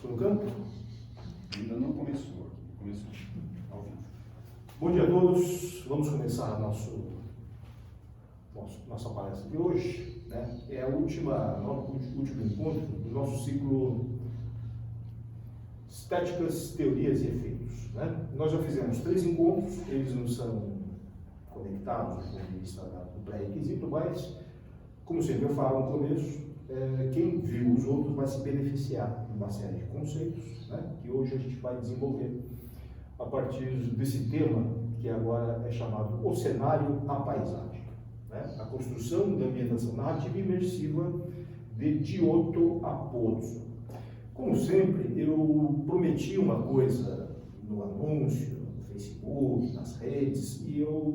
Estou no campo? Ainda não começou. Começou ao vivo. Bom dia a todos. Vamos começar nossa palestra de hoje, né? É o último encontro do nosso ciclo Estéticas, Teorias e Efeitos, né? Nós já fizemos 3 encontros, eles não são conectados do ponto de vista do pré-requisito, mas, como sempre eu falo no começo, quem viu os outros vai se beneficiar de uma série de conceitos, né, que hoje a gente vai desenvolver a partir desse tema que agora é chamado o cenário, a paisagem, né, a construção da ambientação narrativa imersiva de Giotto Apozzo. Como sempre, eu prometi uma coisa no anúncio, no Facebook, nas redes, e eu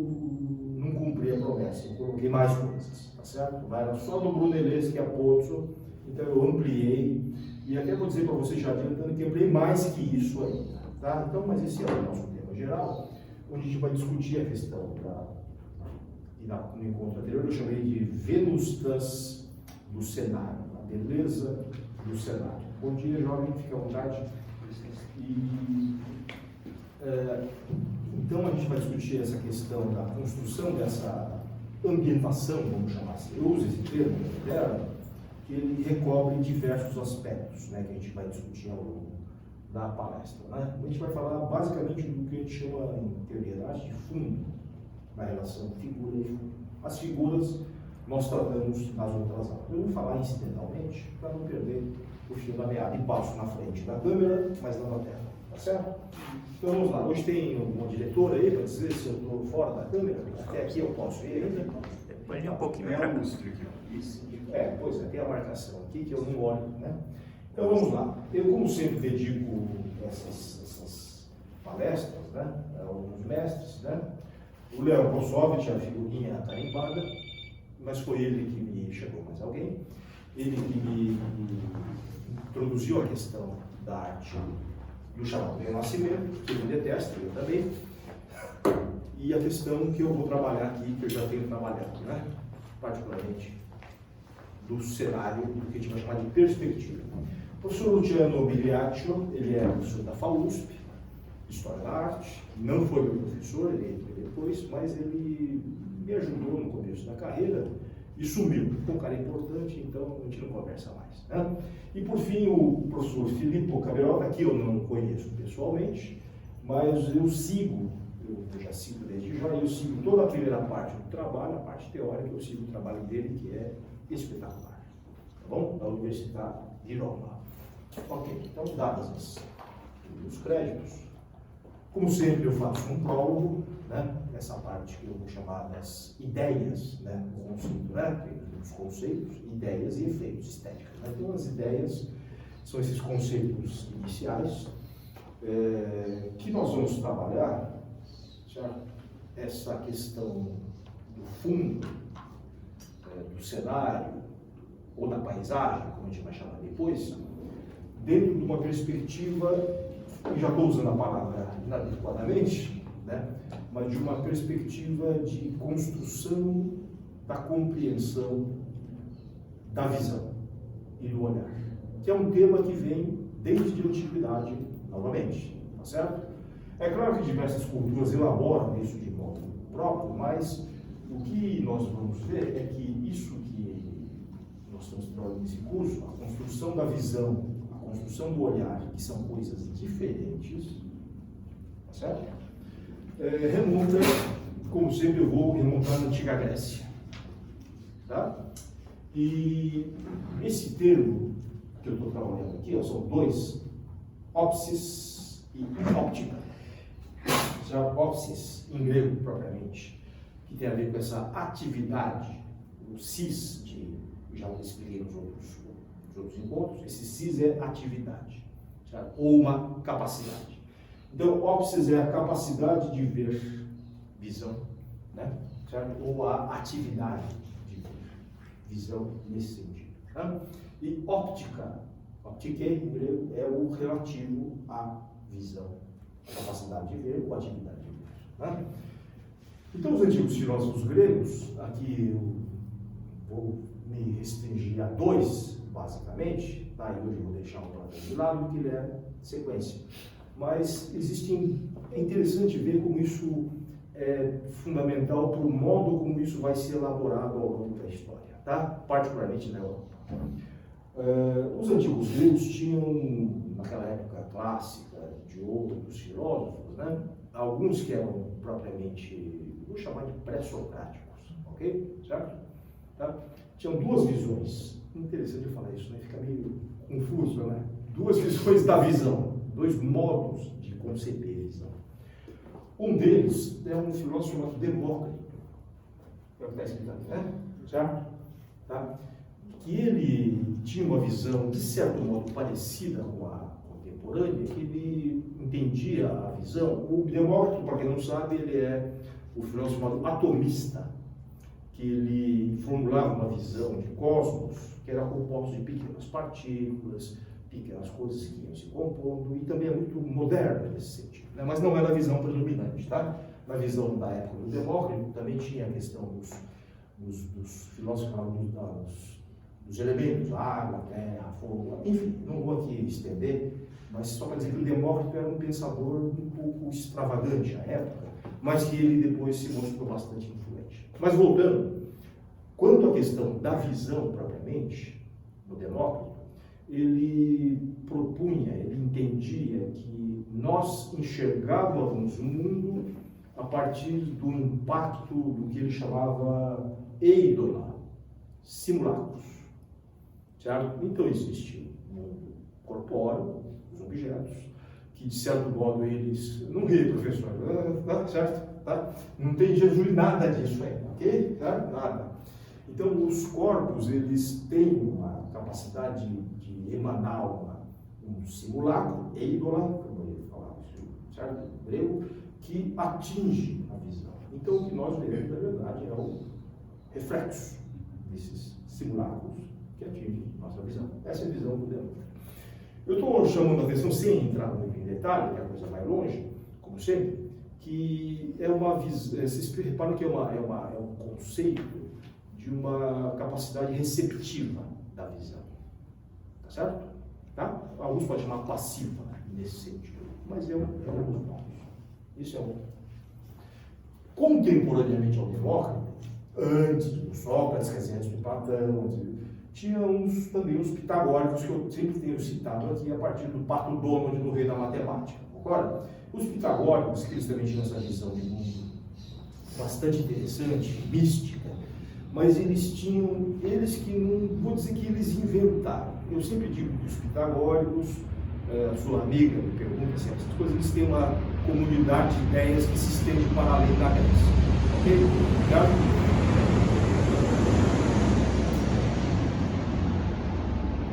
não cumpri a promessa, eu coloquei mais coisas, tá certo? Não era só do Brunelleschi e Apozzo, então eu ampliei, e até vou dizer para vocês já adiantando que eu ampliei mais que isso ainda, tá? Então, mas esse é o nosso tema geral, onde a gente vai discutir a questão no encontro anterior eu chamei de Vênus do cenário, a beleza do cenário. Bom dia, jovem, fique à vontade. Então a gente vai discutir essa questão da construção dessa ambientação, vamos chamar assim. Eu uso esse termo, que ele recobre diversos aspectos, né, que a gente vai discutir ao longo da palestra, né? A gente vai falar basicamente do que a gente chama em teoria da arte de fundo, na relação figura e fundo. As figuras nós tratamos nas outras aulas. Eu vou falar incidentalmente para não perder o fio da meada e passo na frente da câmera, mas não na tela, tá certo? Então vamos lá, hoje tem uma diretora aí para dizer se eu estou fora da câmera, até aqui eu posso ir ainda. Pode ir um pouquinho É para a cá. lustre aqui. Isso. Pois é, tem a marcação aqui que eu não olho, né? Então vamos lá, eu como sempre dedico essas palestras, né, a alguns mestres, né? O Léo Kossovich, a figurinha carimbada, mas foi ele que me chegou mais alguém, ele que me introduziu a questão da arte do chamado Renascimento, que ele detesta, eu também, e a questão que eu vou trabalhar aqui, que eu já tenho trabalhado, né? Particularmente do cenário, do que a gente vai chamar de perspectiva. O professor Luciano Migliaccio, ele é professor da FAUSP, História da Arte, não foi meu professor, ele entrou depois, mas ele me ajudou no começo da carreira e sumiu. Foi um cara importante, então a gente não conversa mais, né? E por fim, o professor Filippo Caberota, que eu não conheço pessoalmente, mas eu já sigo desde já, eu sigo toda a primeira parte do trabalho, a parte teórica, eu sigo o trabalho dele, que é espetacular, tá bom? Da Universidade de Roma. Ok, então dados os créditos, como sempre eu faço um prólogo, né? Essa parte que eu vou chamar das ideias, né? O conceito, né? Os conceitos, ideias e efeitos estéticos, né? Então as ideias são esses conceitos iniciais que nós vamos trabalhar, certo? Essa questão do fundo, do cenário, ou da paisagem, como a gente vai chamar depois, dentro de uma perspectiva, e já estou usando a palavra inadequadamente, né? Mas de uma perspectiva de construção da compreensão da visão e do olhar, que é um tema que vem desde a antiguidade, novamente, tá certo? É claro que diversas culturas elaboram isso de modo próprio, mas o que nós vamos ver é que isso que nós estamos trabalhando nesse curso, a construção da visão, a construção do olhar, que são coisas diferentes, tá certo? Remonta, como sempre eu vou remontar na Antiga Grécia, tá? E esse termo que eu estou trabalhando aqui, ó, são dois, ópsis e óptica. Já ópsis, em grego propriamente, que tem a ver com essa atividade, o cis, já expliquei nos outros encontros, esse cis é atividade, certo? Ou uma capacidade. Então, ópsis é a capacidade de ver, visão, né? Certo? Ou a atividade de ver, visão nesse sentido. Tá? E óptica, óptica em grego é o relativo à visão, a capacidade de ver ou a atividade de ver. Tá? Então, os antigos filósofos gregos, aqui eu vou me restringir a 2, basicamente, Tá? E hoje eu vou deixar o Platão de lado, porque ele é sequência. Mas é interessante ver como isso é fundamental para o modo como isso vai ser elaborado ao longo da história, tá? Particularmente na Europa. Os antigos gregos tinham, naquela época clássica de ouro dos filósofos, né? Alguns que eram propriamente, vou chamar de pré-socráticos, ok? Certo? Tá? Tinham duas visões. Interessante eu falar isso, né? Fica meio confuso, né? Duas visões da visão, dois modos de conceber a visão. Um deles é um filósofo chamado Demócrito, é o que está escrito aqui, né? Certo? Tá? Que ele tinha uma visão, de certo modo, parecida com a contemporânea, que ele entendia a visão. O Demócrito, para quem não sabe, ele é o filósofo chamado atomista, que ele formulava uma visão de cosmos que era composto de pequenas partículas, pequenas coisas que iam se compondo, e também é muito moderno nesse sentido, né? Mas não era a visão predominante, tá? Na visão da época do Demócrito também tinha a questão dos filósofos, dos elementos, a água, a terra, fogo, enfim, não vou aqui estender, mas só para dizer que o Demócrito era um pensador um pouco extravagante à época, mas que ele depois se mostrou bastante influente. Mas voltando, quanto à questão da visão propriamente, do Demócrito, ele propunha, ele entendia que nós enxergávamos o mundo a partir do impacto do que ele chamava eidola, simulacros, certo? Então existe o mundo corpóreo, os objetos, que de certo modo eles, não ri, professor, certo? Tá? Não tem Jesus nada disso aí, ok? Tá? Nada. Então os corpos, eles têm uma capacidade de emanar um simulacro, eidola, como ele falava, certo? Em grego, que atinge a visão. Então o que nós vemos, na verdade, é o reflexo desses simulacros que atingem nossa visão. Essa é a visão do Demócrito. Eu estou chamando a atenção, sem entrar muito em detalhe, que a coisa vai longe, como sempre, que é uma visão, vocês reparam que é um conceito de uma capacidade receptiva da visão. Tá certo? Tá? Alguns podem chamar passiva, né, nesse sentido, mas é um dos modos. Isso é um. Contemporaneamente ao Demócrito, antes do Sócrates, quer dizer, antes do Platão, tinha também os pitagóricos, que eu sempre tenho citado aqui, a partir do Pato Donald, do rei da matemática. Concorda? Os pitagóricos, que eles também tinham essa visão de mundo bastante interessante, mística, mas eles que não, vou dizer que eles inventaram. Eu sempre digo que os pitagóricos, sua amiga me pergunta assim, essas coisas, eles têm uma comunidade de ideias que se estende para além da Grécia. Ok? Obrigado?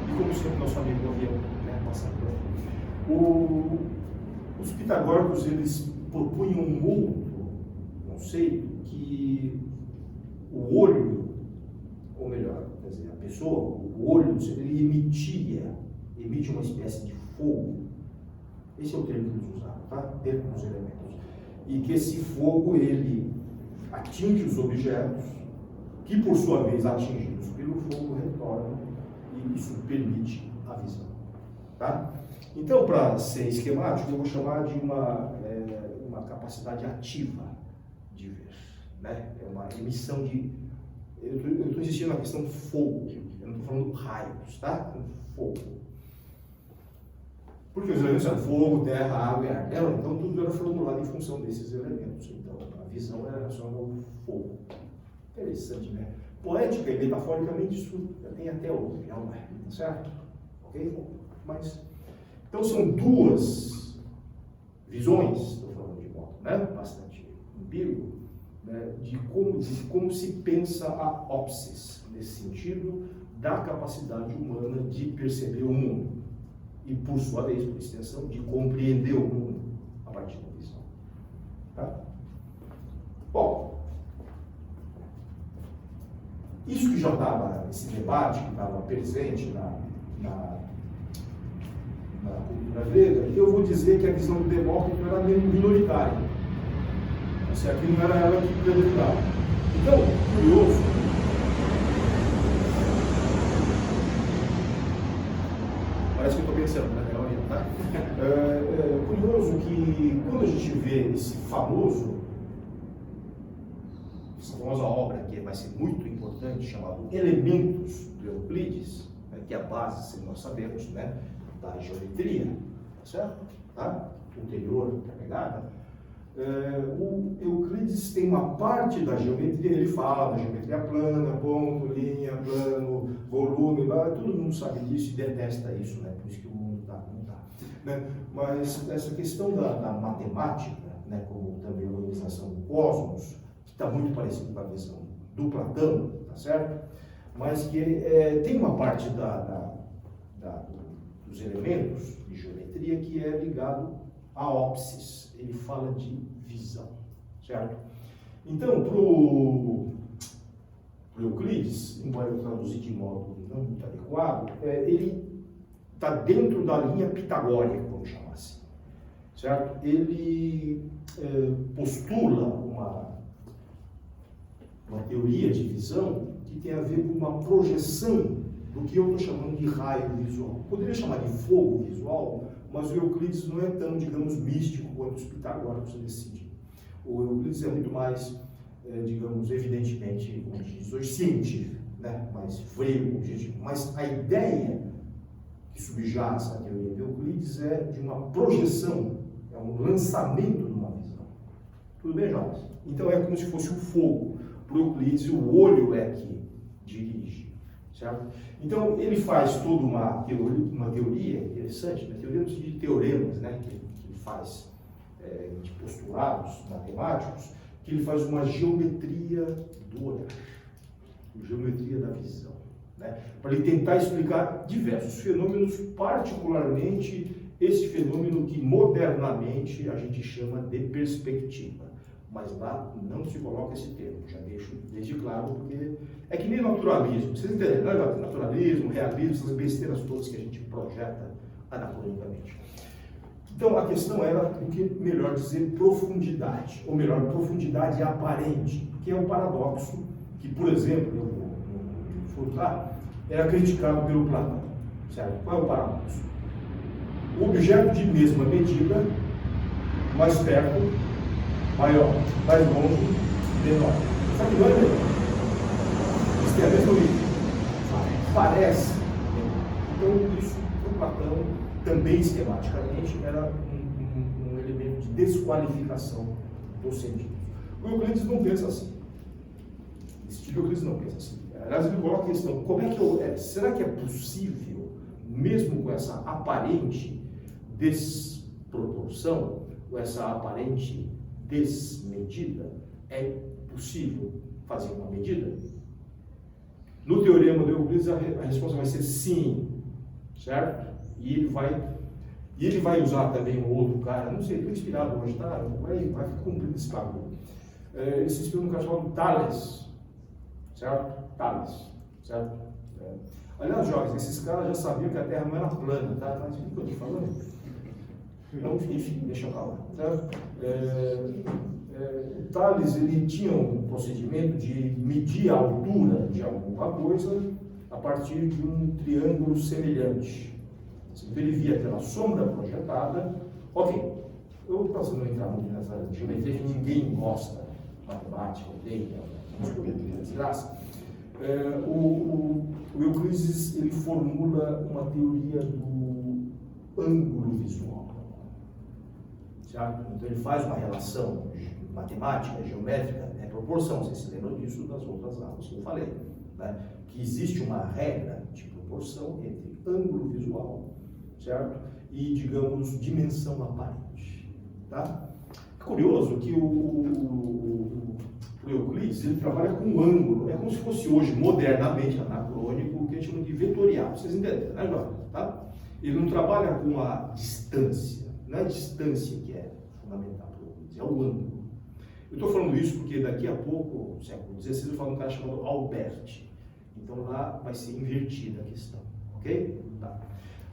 E como sempre, nosso amigo avião, né, passando por aí. Os pitagóricos, eles propunham um outro conceito, que o olho, ou melhor, quer dizer, a pessoa, o olho, ele emite uma espécie de fogo. Esse é o termo que eles usaram, tá? Dentro dos elementos. E que esse fogo, ele atinge os objetos, que por sua vez, atingidos pelo fogo, retornam, e isso permite a visão. Tá? Então, para ser esquemático, eu vou chamar de uma capacidade ativa de ver. Né? É uma emissão de... Eu estou insistindo na questão fogo, eu não estou falando raios, tá? Fogo. Porque os elementos são fogo, terra, água e ar. Então tudo era formulado em função desses elementos. Então a visão era relacionada ao fogo. Interessante, né? Poética e metaforicamente isso tem até hoje, não é? Certo? Ok? Mas, então são duas visões, estou falando de modo, né? Bastante empírico, né? de como se pensa a ópsis, nesse sentido, da capacidade humana de perceber o mundo. E, por sua vez, por extensão, de compreender o mundo a partir da visão. Tá? Bom, isso que já estava, esse debate que estava presente na cultura grega, eu vou dizer que a visão do Demócrito era minoritária. Assim, aqui não era ela que predominava. Então, curioso, parece que eu estou pensando, né? Tá? Curioso que quando a gente vê essa famosa obra, que vai ser muito importante, chamada Elementos de Euclides, né, que é a base, se nós sabemos, né, da geometria, certo? Tá? Ulterior da pegada. O Euclides tem uma parte da geometria, ele fala da geometria plana, ponto, linha, plano, volume, todo mundo sabe disso e detesta isso, né? Por isso que o mundo está como está. Né? Mas essa questão da matemática, né, como também a organização do cosmos, que está muito parecido com a visão do Platão, tá certo? Mas que tem uma parte dos elementos de geometria que é ligado a ópsis. Ele fala de visão, certo? Então, para o Euclides, embora eu traduzi de modo não muito adequado, ele está dentro da linha pitagórica, vamos chamar assim, certo? Ele postula uma teoria de visão que tem a ver com uma projeção do que eu estou chamando de raio visual. Poderia chamar de fogo visual, mas o Euclides não é tão, digamos, místico quanto os pitagóricos decidem. O Euclides é muito mais, digamos, evidentemente, como a gente diz hoje, científico, né? Mais frio, objetivo. Mas a ideia que subjaz a teoria de Euclides é de uma projeção, é um lançamento de uma visão. Tudo bem, Jorge? Então é como se fosse o fogo. Para o Euclides, o olho é que dirige, certo? Então, ele faz toda uma teoria interessante, uma teoria no sentido de teoremas, né, que ele faz de postulados matemáticos, que ele faz uma geometria do olhar, geometria da visão, né, para ele tentar explicar diversos fenômenos, particularmente esse fenômeno que modernamente a gente chama de perspectiva. Mas lá não se coloca esse termo, já deixo desde claro, porque é que nem naturalismo, vocês entendem, né? Naturalismo, realismo, essas besteiras todas que a gente projeta anacronicamente. Então a questão era o que melhor dizer profundidade, ou melhor, profundidade aparente, que é um paradoxo que, por exemplo, no Furtado, era criticado pelo Platão, certo? Qual é o paradoxo? O objeto de mesma medida, mais perto, maior, mais longe, menor. Só que não é menor. Isso tem a mesma origem. Parece. Então, isso, para o Platão, também esquematicamente, era um elemento de desqualificação dos sentidos. O Euclides não pensa assim. O Euclides não pensa assim. Aliás, ele coloca a questão, como é que será que é possível, mesmo com essa aparente desproporção, com essa aparente desmedida, é possível fazer uma medida? No teorema do Euclides, a resposta vai ser sim, certo? E ele vai usar também um outro cara, não sei, estou inspirado hoje, tá? Vai ficar cumprido esse bagulho. Ele se inspirou num cara chamado Tales, certo? Tales, certo? Aliás, jovens, esses caras já sabiam que a Terra não era plana, tá? Mas o que eu estou falando? Não, enfim, deixa eu falar. O Tales, ele tinha um procedimento de medir a altura de alguma coisa a partir de um triângulo semelhante. Então ele via pela sombra projetada. Ok, eu estou passando a entrar muito nessa geometria que ninguém gosta, matemática, odeia, desgraça. O Euclides, ele formula uma teoria do ângulo visual. Certo? Então ele faz uma relação matemática, geométrica, proporção, vocês se lembram disso das outras aulas que eu falei, né? Que existe uma regra de proporção entre ângulo visual, certo? E, digamos, dimensão aparente, tá? É curioso que o Euclides, ele trabalha com ângulo, é como se fosse hoje, modernamente, anacrônico, o que a gente chama de vetorial, vocês entendem, né, tá? Ele não trabalha com a distância, não é a distância que é fundamental para o Euclides, é o ângulo. Eu estou falando isso porque daqui a pouco, no século XVI, eu falo um cara chamado Alberti. Então lá vai ser invertida a questão, ok? Tá.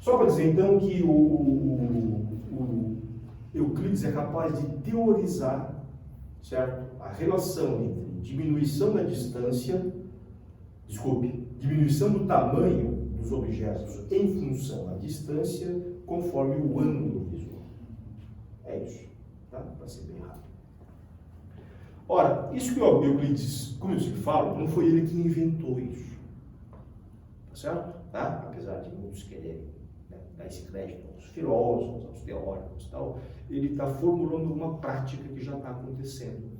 Só para dizer então que o Euclides é capaz de teorizar, certo? A relação entre diminuição da distância, diminuição do tamanho dos objetos em função da distância conforme o ângulo visual. É isso, tá? Para ser bem rápido. Ora, isso que o Euclides, como eu sempre falo, não foi ele que inventou isso. Tá certo? Tá? Apesar de muitos quererem, né, dar esse crédito aos filósofos, aos teóricos e tal, ele está formulando uma prática que já está acontecendo,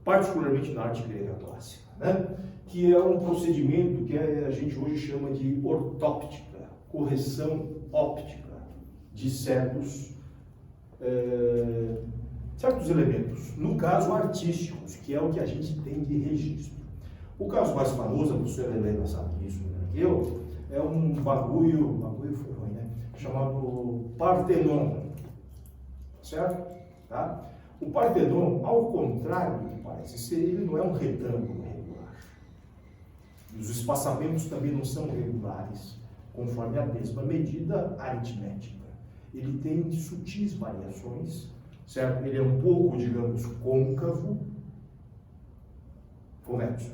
particularmente na arte grega clássica, né? Que é um procedimento que a gente hoje chama de ortóptica, correção óptica de certos elementos, no caso artísticos, que é o que a gente tem de registro. O caso mais famoso, a professora Helena sabe disso melhor que eu, é um bagulho foi ruim, né? Chamado Partenon, certo? Tá? O Partenon, ao contrário do que parece ser, ele não é um retângulo regular. Os espaçamentos também não são regulares, conforme a mesma medida aritmética. Ele tem sutis variações, certo? Ele é um pouco, digamos, côncavo, convexo,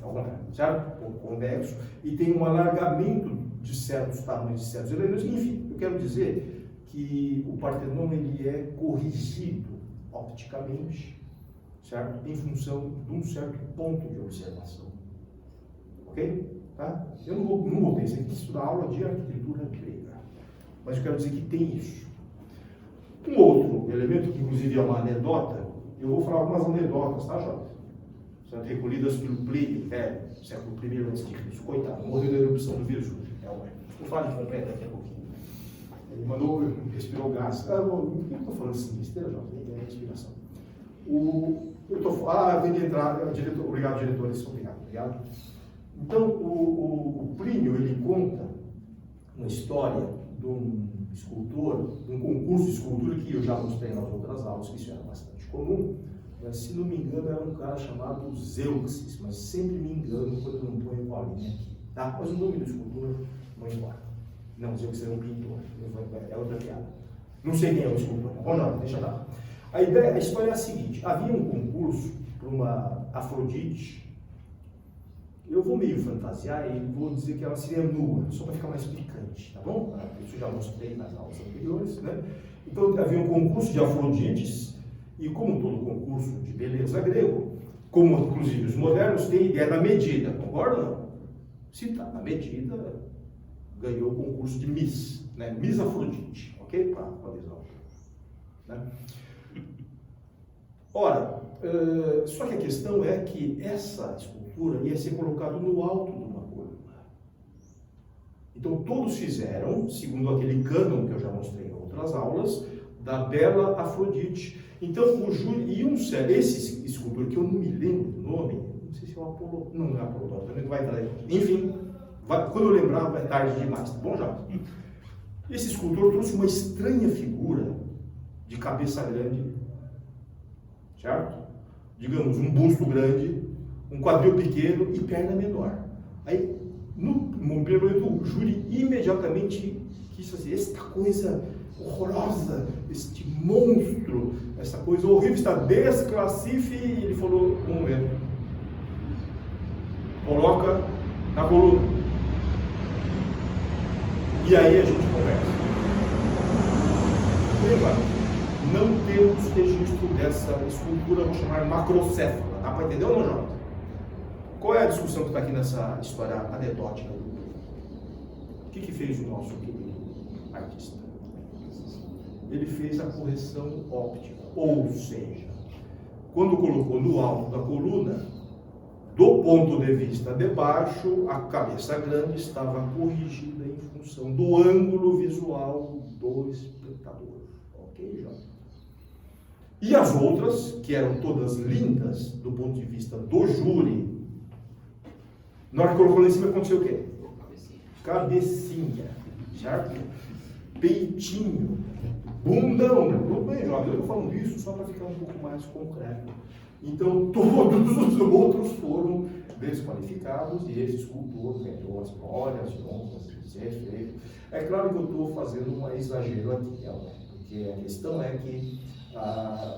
certo? Um pouco convexo, e tem um alargamento de certos tamanhos, de certos elementos. Enfim, eu quero dizer que o Partenon ele é corrigido opticamente, certo? Em função de um certo ponto de observação. Ok? Tá? Eu não botei isso aqui, isso na aula de arquitetura grega, mas eu quero dizer que tem isso. Um outro elemento, que inclusive é uma anedota, eu vou falar algumas anedotas, tá, Jota? São recolhidas pelo Plínio, século I a.C. Coitado, morreu da erupção do Vesúvio. Vou falar de Pompeia daqui a pouquinho. Ele mandou, respirou gás. Por que eu estou falando assim? Besteira, Jota? É respiração. Tem de entrar, diretor, obrigado, diretores, obrigado. Então, o Plínio, ele conta uma história de um escultor, de um concurso de escultura que eu já mostrei nas outras aulas, que isso era bastante comum, mas, se não me engano, era um cara chamado Zeuxis, mas sempre me engano quando não ponho com a linha aqui, tá? Mas o nome do escultor não importa. Não, Zeuxis era um pintor, é outra piada. Não sei quem é o escultor, bom, não, deixa lá. A história é a seguinte: havia um concurso para uma Afrodite. Eu vou meio fantasiar e vou dizer que ela seria nua, só para ficar mais picante, tá bom? Isso eu já mostrei nas aulas anteriores, né? Então, havia um concurso de Afrodites, e como todo concurso de beleza grego, como inclusive os modernos, tem ideia da medida, concorda ou não? Se está na medida, ganhou o concurso de Miss, né? Miss Afrodite, ok? Para a visão. Né? Ora, só que a questão é que essa escultura ia ser colocada no alto de uma coluna. Então todos fizeram, segundo aquele cânon que eu já mostrei em outras aulas, da bela Afrodite. Então o júri, esse escultor que eu não me lembro do nome, não sei se é o Apolo, não é Apolo, também não vai entrar aí. Enfim, quando eu lembrar é tarde demais, tá bom, já? Esse escultor trouxe uma estranha figura de cabeça grande, certo? Digamos, um busto grande, um quadril pequeno e perna menor. Aí, no primeiro momento, o júri imediatamente quis fazer esta coisa horrorosa, este monstro, essa coisa horrível, está desclassife, e ele falou, um momento, coloca na coluna. E aí a gente conversa. Lembra? Não temos registro dessa escultura, vou chamar macrocéfala. Dá para entender ou não, Jota? Qual é a discussão que está aqui nessa história anedótica do grupo? O que fez o nosso querido artista? Ele fez a correção óptica, ou seja, quando colocou no alto da coluna, do ponto de vista de baixo, a cabeça grande estava corrigida em função do ângulo visual do espectador. Ok, Jota? E as outras, que eram todas lindas do ponto de vista do júri, na hora que colocou lá em cima, aconteceu o quê? Cabecinha, certo? Peitinho, bundão. Tudo bem, jovem, eu estou falando isso só para ficar um pouco mais concreto. Então, todos os outros foram desqualificados e esse escultor ganhou as glórias, honras, etc. É claro que eu estou fazendo um exagero aqui, porque a questão é que,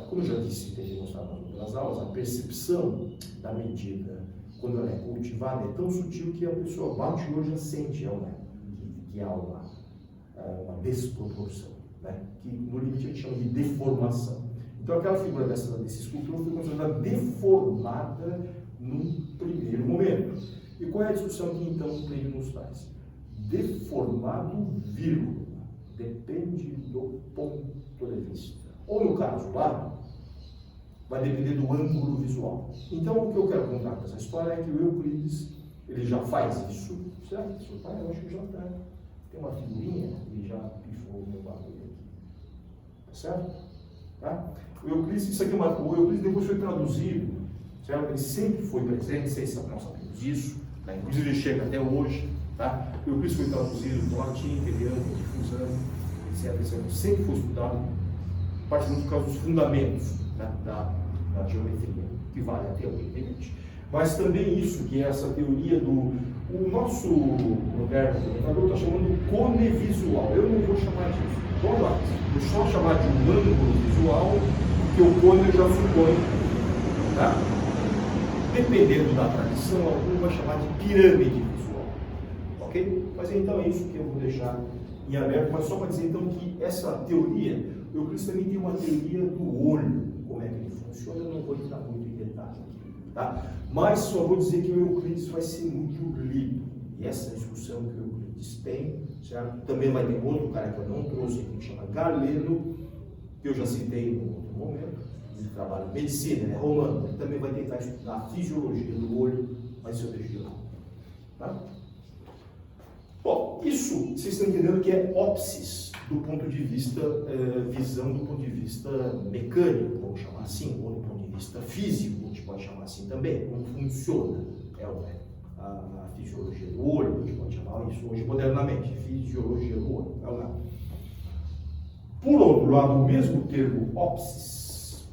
como eu já disse, tem demonstrado nas outras aulas, a percepção da medida, quando ela é cultivada, é tão sutil que a pessoa bate o olho e já sente que que há uma desproporção, né? Que no limite a gente chama de deformação. Então aquela figura desse escultor foi considerada deformada num primeiro momento. E qual é a discussão que então o Plínio nos traz? Deformado, vírgula, depende do ponto de vista. Ou no caso lá, vai depender do ângulo visual. Então o que eu quero contar com essa história é que o Euclides, ele já faz isso, certo? Seu pai, eu acho que já tem uma figurinha, ele já pifou o meu bagulho aqui. Tá certo? Tá? O Euclides, isso aqui é o Euclides depois foi traduzido, certo? Ele sempre foi presente, vocês nós sabemos disso, né? Inclusive ele chega até hoje, tá? O Euclides foi traduzido do latim, italiano, difusão, etc. Sempre foi estudado, partindo por causa dos fundamentos, né, da geometria, que vale até hoje, evidente. Mas também isso, que é essa teoria o nosso moderno comentador está chamando cone visual. Eu não vou chamar disso. Vamos lá, vou só chamar de um ângulo visual, porque o cone eu já suponho, tá? Dependendo da tradição, algum vai chamar de pirâmide visual, ok? Mas então é isso que eu vou deixar em aberto, mas só para dizer então que essa teoria, o Euclides também tem uma teoria do olho, como é que ele funciona, eu não vou entrar muito em detalhe aqui, tá? Mas só vou dizer que o Euclides vai ser muito lido, e essa discussão que o Euclides tem, certo? Também vai ter outro cara que eu não trouxe aqui, que chama Galeno, que eu já citei em outro momento, ele trabalha em medicina, ele é romano, ele também vai tentar estudar a fisiologia do olho, mas isso eu deixo de lado, tá? Bom, isso vocês estão entendendo que é ópsis do ponto de vista, visão do ponto de vista mecânico, vamos chamar assim, ou do ponto de vista físico, a gente pode chamar assim também, como funciona a fisiologia do olho, a gente pode chamar isso hoje modernamente, fisiologia do olho. Por outro lado, o mesmo termo ópsis,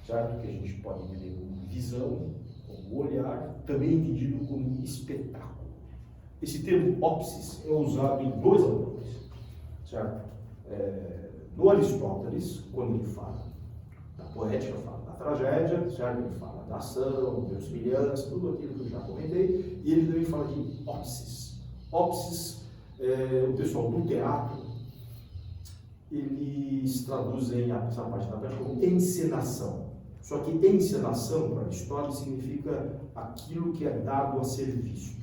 certo? Que a gente pode entender como visão, como olhar, também é entendido como espetáculo. Esse termo ópsis é usado em dois autores, certo? No Aristóteles, quando ele fala da poética, fala da tragédia, certo? Ele fala da ação, da semelhança, tudo aquilo que eu já comentei, e ele também fala de ópsis. Ópsis, o pessoal do teatro, eles traduzem essa parte da peça como encenação. Só que encenação, para Aristóteles, significa aquilo que é dado a ser visto,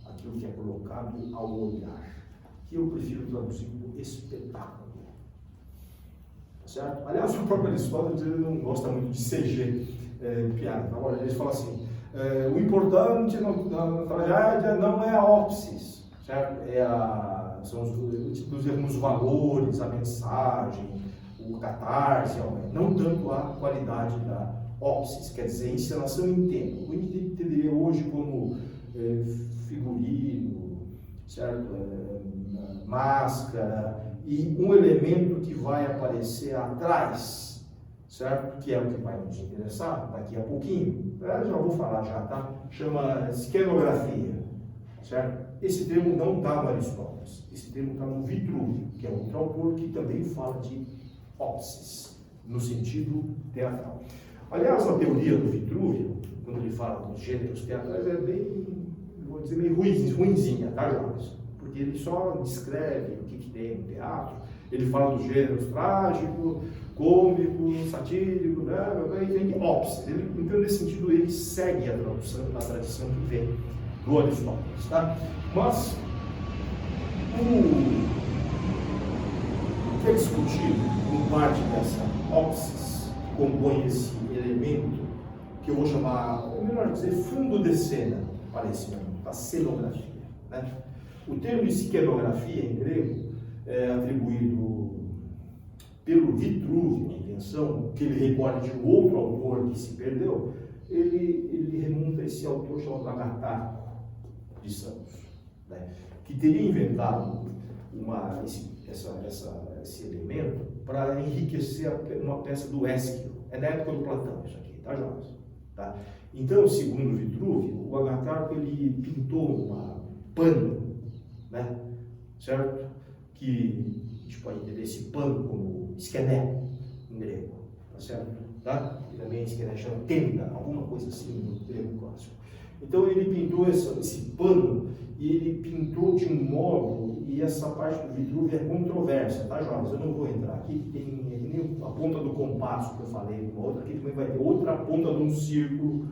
aquilo que é colocado ao olhar, que eu prefiro traduzir como espetáculo. Tá certo? Aliás, o próprio Aristóteles ele não gosta muito de CG, piada. Então, ele fala assim, o importante na tragédia não é a ópsis, certo? São os valores, a mensagem, o catarse, não tanto a qualidade da ópsis, quer dizer, encenação em tempo. A gente entenderia hoje como figurino, certo? Máscara e um elemento que vai aparecer atrás, certo? Que é o que vai nos interessar daqui a pouquinho. Eu já vou falar já, tá? Chama escenografia, certo? Esse termo não está no Aristóteles, esse termo está no Vitrúvio, que é outro autor que também fala de ópsis, no sentido teatral. Aliás, a teoria do Vitrúvio, quando ele fala dos gêneros teatrais, é bem, vou dizer, meio ruinzinha, tá, Jonas? Porque ele só descreve o que tem no teatro, ele fala dos gêneros trágico, cômico, satírico, e vem de ópsis. Então, nesse sentido, ele segue a tradição que vem do Aristóteles, tá? Mas, o que é discutido com parte dessa ópsis, que compõe esse elemento, que eu vou chamar, ou melhor dizer, fundo de cena, para esse momento, da cenografia, né? O termo escenografia, em grego, é atribuído pelo Vitrúvio, a invenção, que ele recorda de um outro autor que se perdeu, ele remonta a esse autor chamado Agatarco de Samos, né? Que teria inventado esse elemento para enriquecer uma peça do Ésquilo. É da época do Platão isso aqui, tá, Jonas? Tá? Então, segundo Vitrúvio, o Agatarco ele pintou um pano, né? Certo? Que a gente pode entender esse pano como esquené em grego, tá certo? Tá? E também esquené chama tenda, alguma coisa assim no grego clássico. Então ele pintou esse pano ele pintou de um modo, e essa parte do Vitrúvio é controversa, tá, jovens? Eu não vou entrar aqui, tem nem a ponta do compasso que eu falei, uma outra aqui também vai ter outra ponta de um círculo,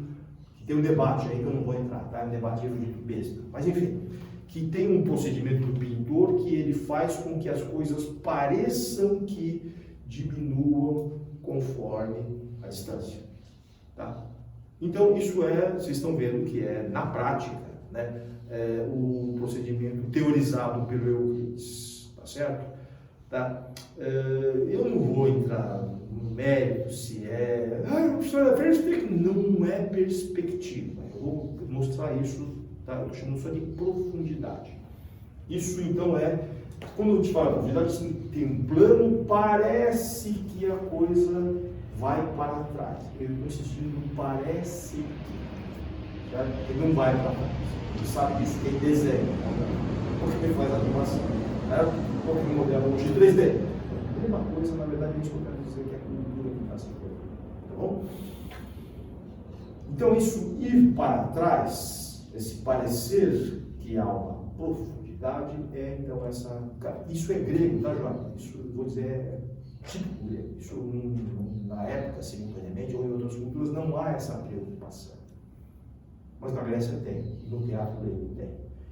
que tem um debate aí que eu não vou entrar, tá? Um debate erudito besta. Mas enfim, que tem um procedimento do pintor que ele faz com que as coisas pareçam que diminuam conforme a distância, tá? Então, isso vocês estão vendo que é, na prática, né, o procedimento teorizado pelo Euclides, tá certo? Tá? Eu não vou entrar no mérito se professor, não é perspectiva. Eu vou mostrar isso, tá? Eu estou chamando isso de profundidade. Isso, então, quando eu te falo profundidade, assim, tem um plano, parece que a coisa vai para trás. Eu estou insistindo no parece que, certo? Ele não vai para trás. Ele sabe disso, tem desenho. Porque ele faz a animação, certo? Porque ele modela hoje 3D. A mesma coisa, na verdade, é isso que eu quero dizer, que é a cultura que está se formando. Tá bom? Então, isso ir para trás, esse parecer que há uma profundidade, então isso é grego, tá, João? Isso, eu vou dizer, é típico grego. Isso, na época, simultaneamente, ou em outras culturas, não há essa preocupação. Mas na Grécia tem, e no teatro grego tem.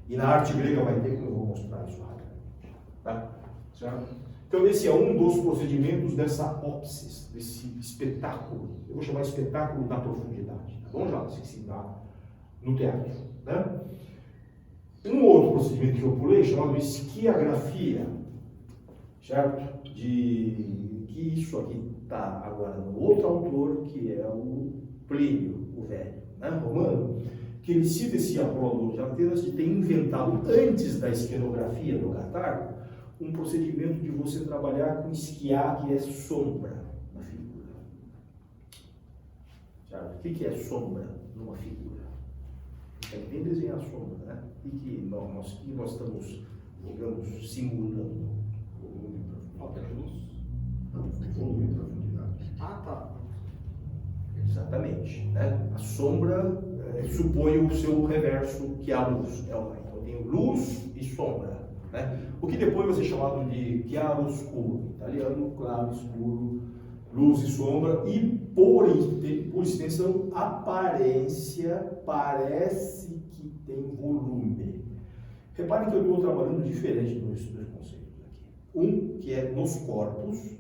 E na arte grega vai ter, como eu vou mostrar isso rapidamente. Tá? Certo? Então, esse é um dos procedimentos dessa ópsis, desse espetáculo. Eu vou chamar de espetáculo da profundidade. Tá bom, já? Se dá no teatro. Né? Um outro procedimento que eu pulei, chamado esquiografia, certo? Que isso aqui está agora no outro autor, que é o Plínio, o Velho, né? Romano, que ele cita esse Apolodoro de Atenas de ter inventado, antes da esquenografia do Catargo, um procedimento de você trabalhar com esquiar, que é sombra na figura. Certo? O que é sombra numa figura? É bem desenhar a sombra, né? E que nós estamos, digamos, simulando. Falta de luz? Volume e profundidade. Ah, tá. Exatamente. Né? A sombra supõe o seu reverso, que é a luz. Então, eu tenho luz e sombra. Né? O que depois vai ser chamado de chiaroscuro. Italiano, claro, escuro, luz e sombra. E, por extensão, aparência, parece que tem volume. Reparem que eu estou trabalhando diferente nos conceitos aqui. Um que é nos corpos,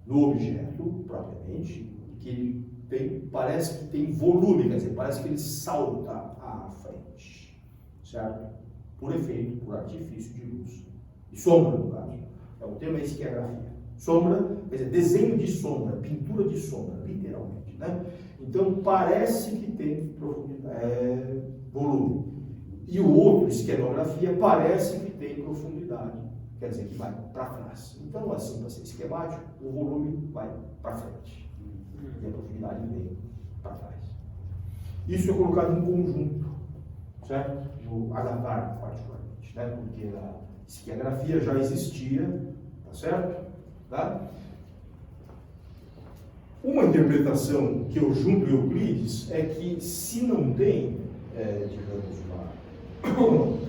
no objeto, propriamente, que ele parece que tem volume, quer dizer, parece que ele salta à frente, certo? Por efeito, por artifício de luz. E sombra, no caso. É o termo esquiografia. Sombra, quer dizer, desenho de sombra, pintura de sombra, literalmente, né? Então, parece que tem volume. E o outro, esquenografia, parece que tem profundidade. Quer dizer, que vai para trás. Então, assim, para ser esquemático, o volume vai para frente. E a profundidade vem para trás. Isso é colocado em conjunto, certo? No Agatar, particularmente, né? Porque a esquiografia já existia, tá certo? Tá? Uma interpretação que eu junto Euclides é que, se não tem, digamos, uma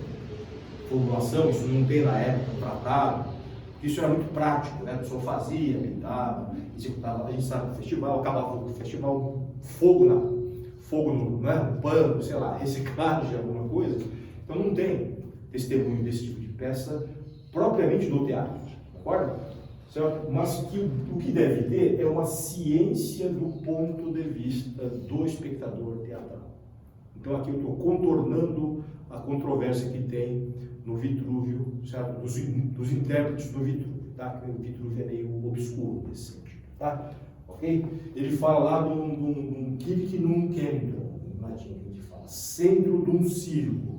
formulação, isso não tem na época um tratado, porque isso era muito prático, né? A pessoa fazia, pintava, executava, a gente sabe, no festival, acabava o festival, fogo no pano, sei lá, reciclagem, alguma coisa. Então não tem testemunho desse tipo de peça propriamente do teatro, concorda? Certo? Mas o que deve ter é uma ciência do ponto de vista do espectador teatral. Então aqui eu estou contornando a controvérsia que tem no Vitrúvio, certo? Dos intérpretes do Vitrúvio, tá? Porque o Vitrúvio é meio obscuro nesse sentido, tá? Ok? Ele fala lá de um Kirk num centro, em latim que a gente fala, centro de um círculo.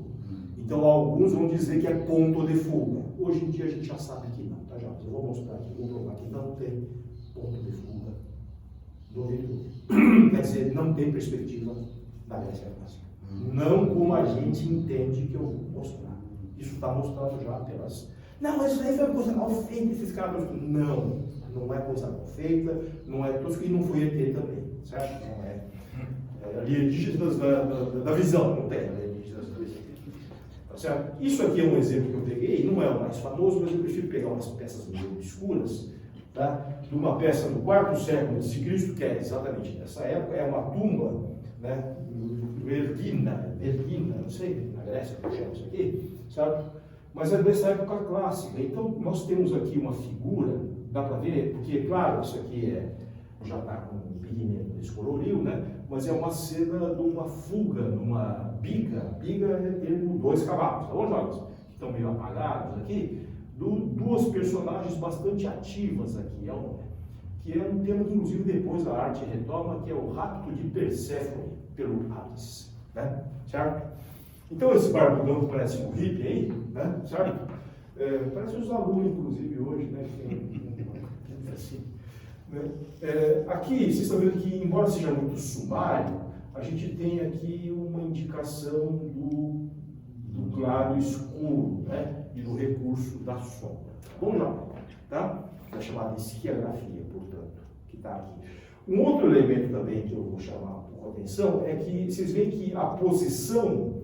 Então alguns vão dizer que é ponto de fuga. Hoje em dia a gente já sabe que não, tá, Jorge? Eu vou mostrar aqui, vou provar que não tem ponto de fuga do Vitrúvio. Quer dizer, não tem perspectiva da Grécia clássica. Não como a gente entende que eu vou mostrar. Isso está mostrado já pelas... Não, mas isso aí foi uma coisa mal feita, esses caras... Não, não é coisa mal feita, não é tosco e não foi ET também, certo? Não é alienígenas da visão, não tem alienígenas da visão. Tá certo? Isso aqui é um exemplo que eu peguei, não é o mais famoso, mas eu prefiro pegar umas peças meio obscuras, tá? De uma peça do 4º século de Cristo, que é exatamente nessa época, é uma tumba, né? Vergina, não sei, na Grécia como chama isso aqui, sabe? Mas é dessa época clássica. Então, nós temos aqui uma figura, dá para ver, porque, claro, isso aqui já está com um pigmento descolorido, né? Mas é uma cena de uma fuga, numa biga. Biga é termo 2 cavalos, tá bom, jovens? Que estão meio apagados aqui. Duas personagens bastante ativas aqui, que é um tema que, inclusive, depois a arte retoma, que é o rapto de Perséfone pelo Hades, né? Certo? Então, esse barbudão que parece um hippie aí, né? Certo? Parece os alunos, inclusive, hoje, né? Assim, né? Aqui, vocês estão vendo que, embora seja muito sumário, a gente tem aqui uma indicação do claro e escuro, né? E do recurso da sombra. Vamos lá, tá? Da chamada esquiografia, portanto, que está aqui. Um outro elemento também que eu vou chamar a atenção é que vocês veem que a posição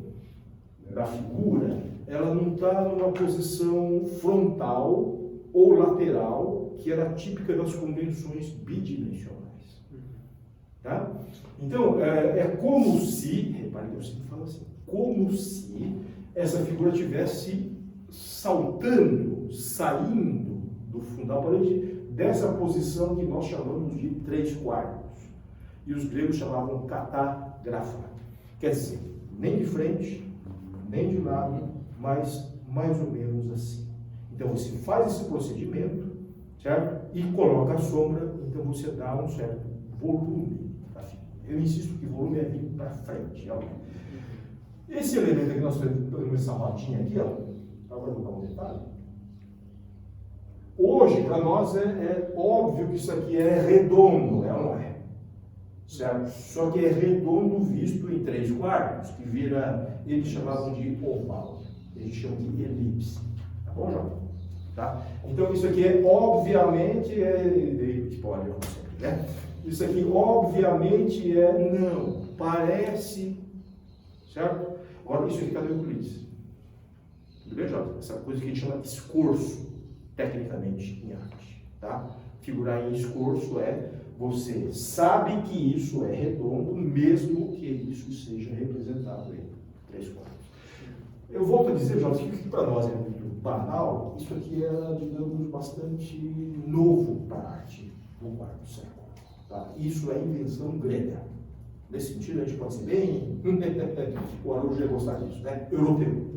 da figura, ela não está numa posição frontal ou lateral, que era típica das convenções bidimensionais. Tá? Então, é como se, reparem que eu sempre falo assim, como se essa figura estivesse saltando, saindo do fundo da parede, dessa posição que nós chamamos de 3/4. E os gregos chamavam catagrafa. Quer dizer, nem de frente, nem de lado, mas mais ou menos assim. Então você faz esse procedimento, certo? E coloca a sombra, então você dá um certo volume da figura. Eu insisto que volume é vir para frente. Ó. Esse elemento aqui, nós temos essa rodinha aqui, ó. Agora vou dar um detalhe. Hoje, para nós, é óbvio que isso aqui é redondo, não é? Certo? Só que é redondo visto em 3/4, que vira, eles chamavam de oval. Eles chamam de elipse. Tá bom, João? Tá? Então, isso aqui obviamente, spoiler, como sempre, né? Isso aqui, obviamente, não, parece, certo? Agora, isso aqui, cadê o Euclides? Tudo bem, Jota? Essa coisa que a gente chama de escorço, tecnicamente, em arte, tá? Figurar em escorço você sabe que isso é redondo, mesmo que isso seja representado em 3/4. Eu volto a dizer, Jota, que para nós é muito banal, isso aqui era, digamos, bastante novo para a arte do 4º século. Tá? Isso é invenção grega. Nesse sentido, a gente pode ser bem, o Araújo ia gostar disso, né? Europeu.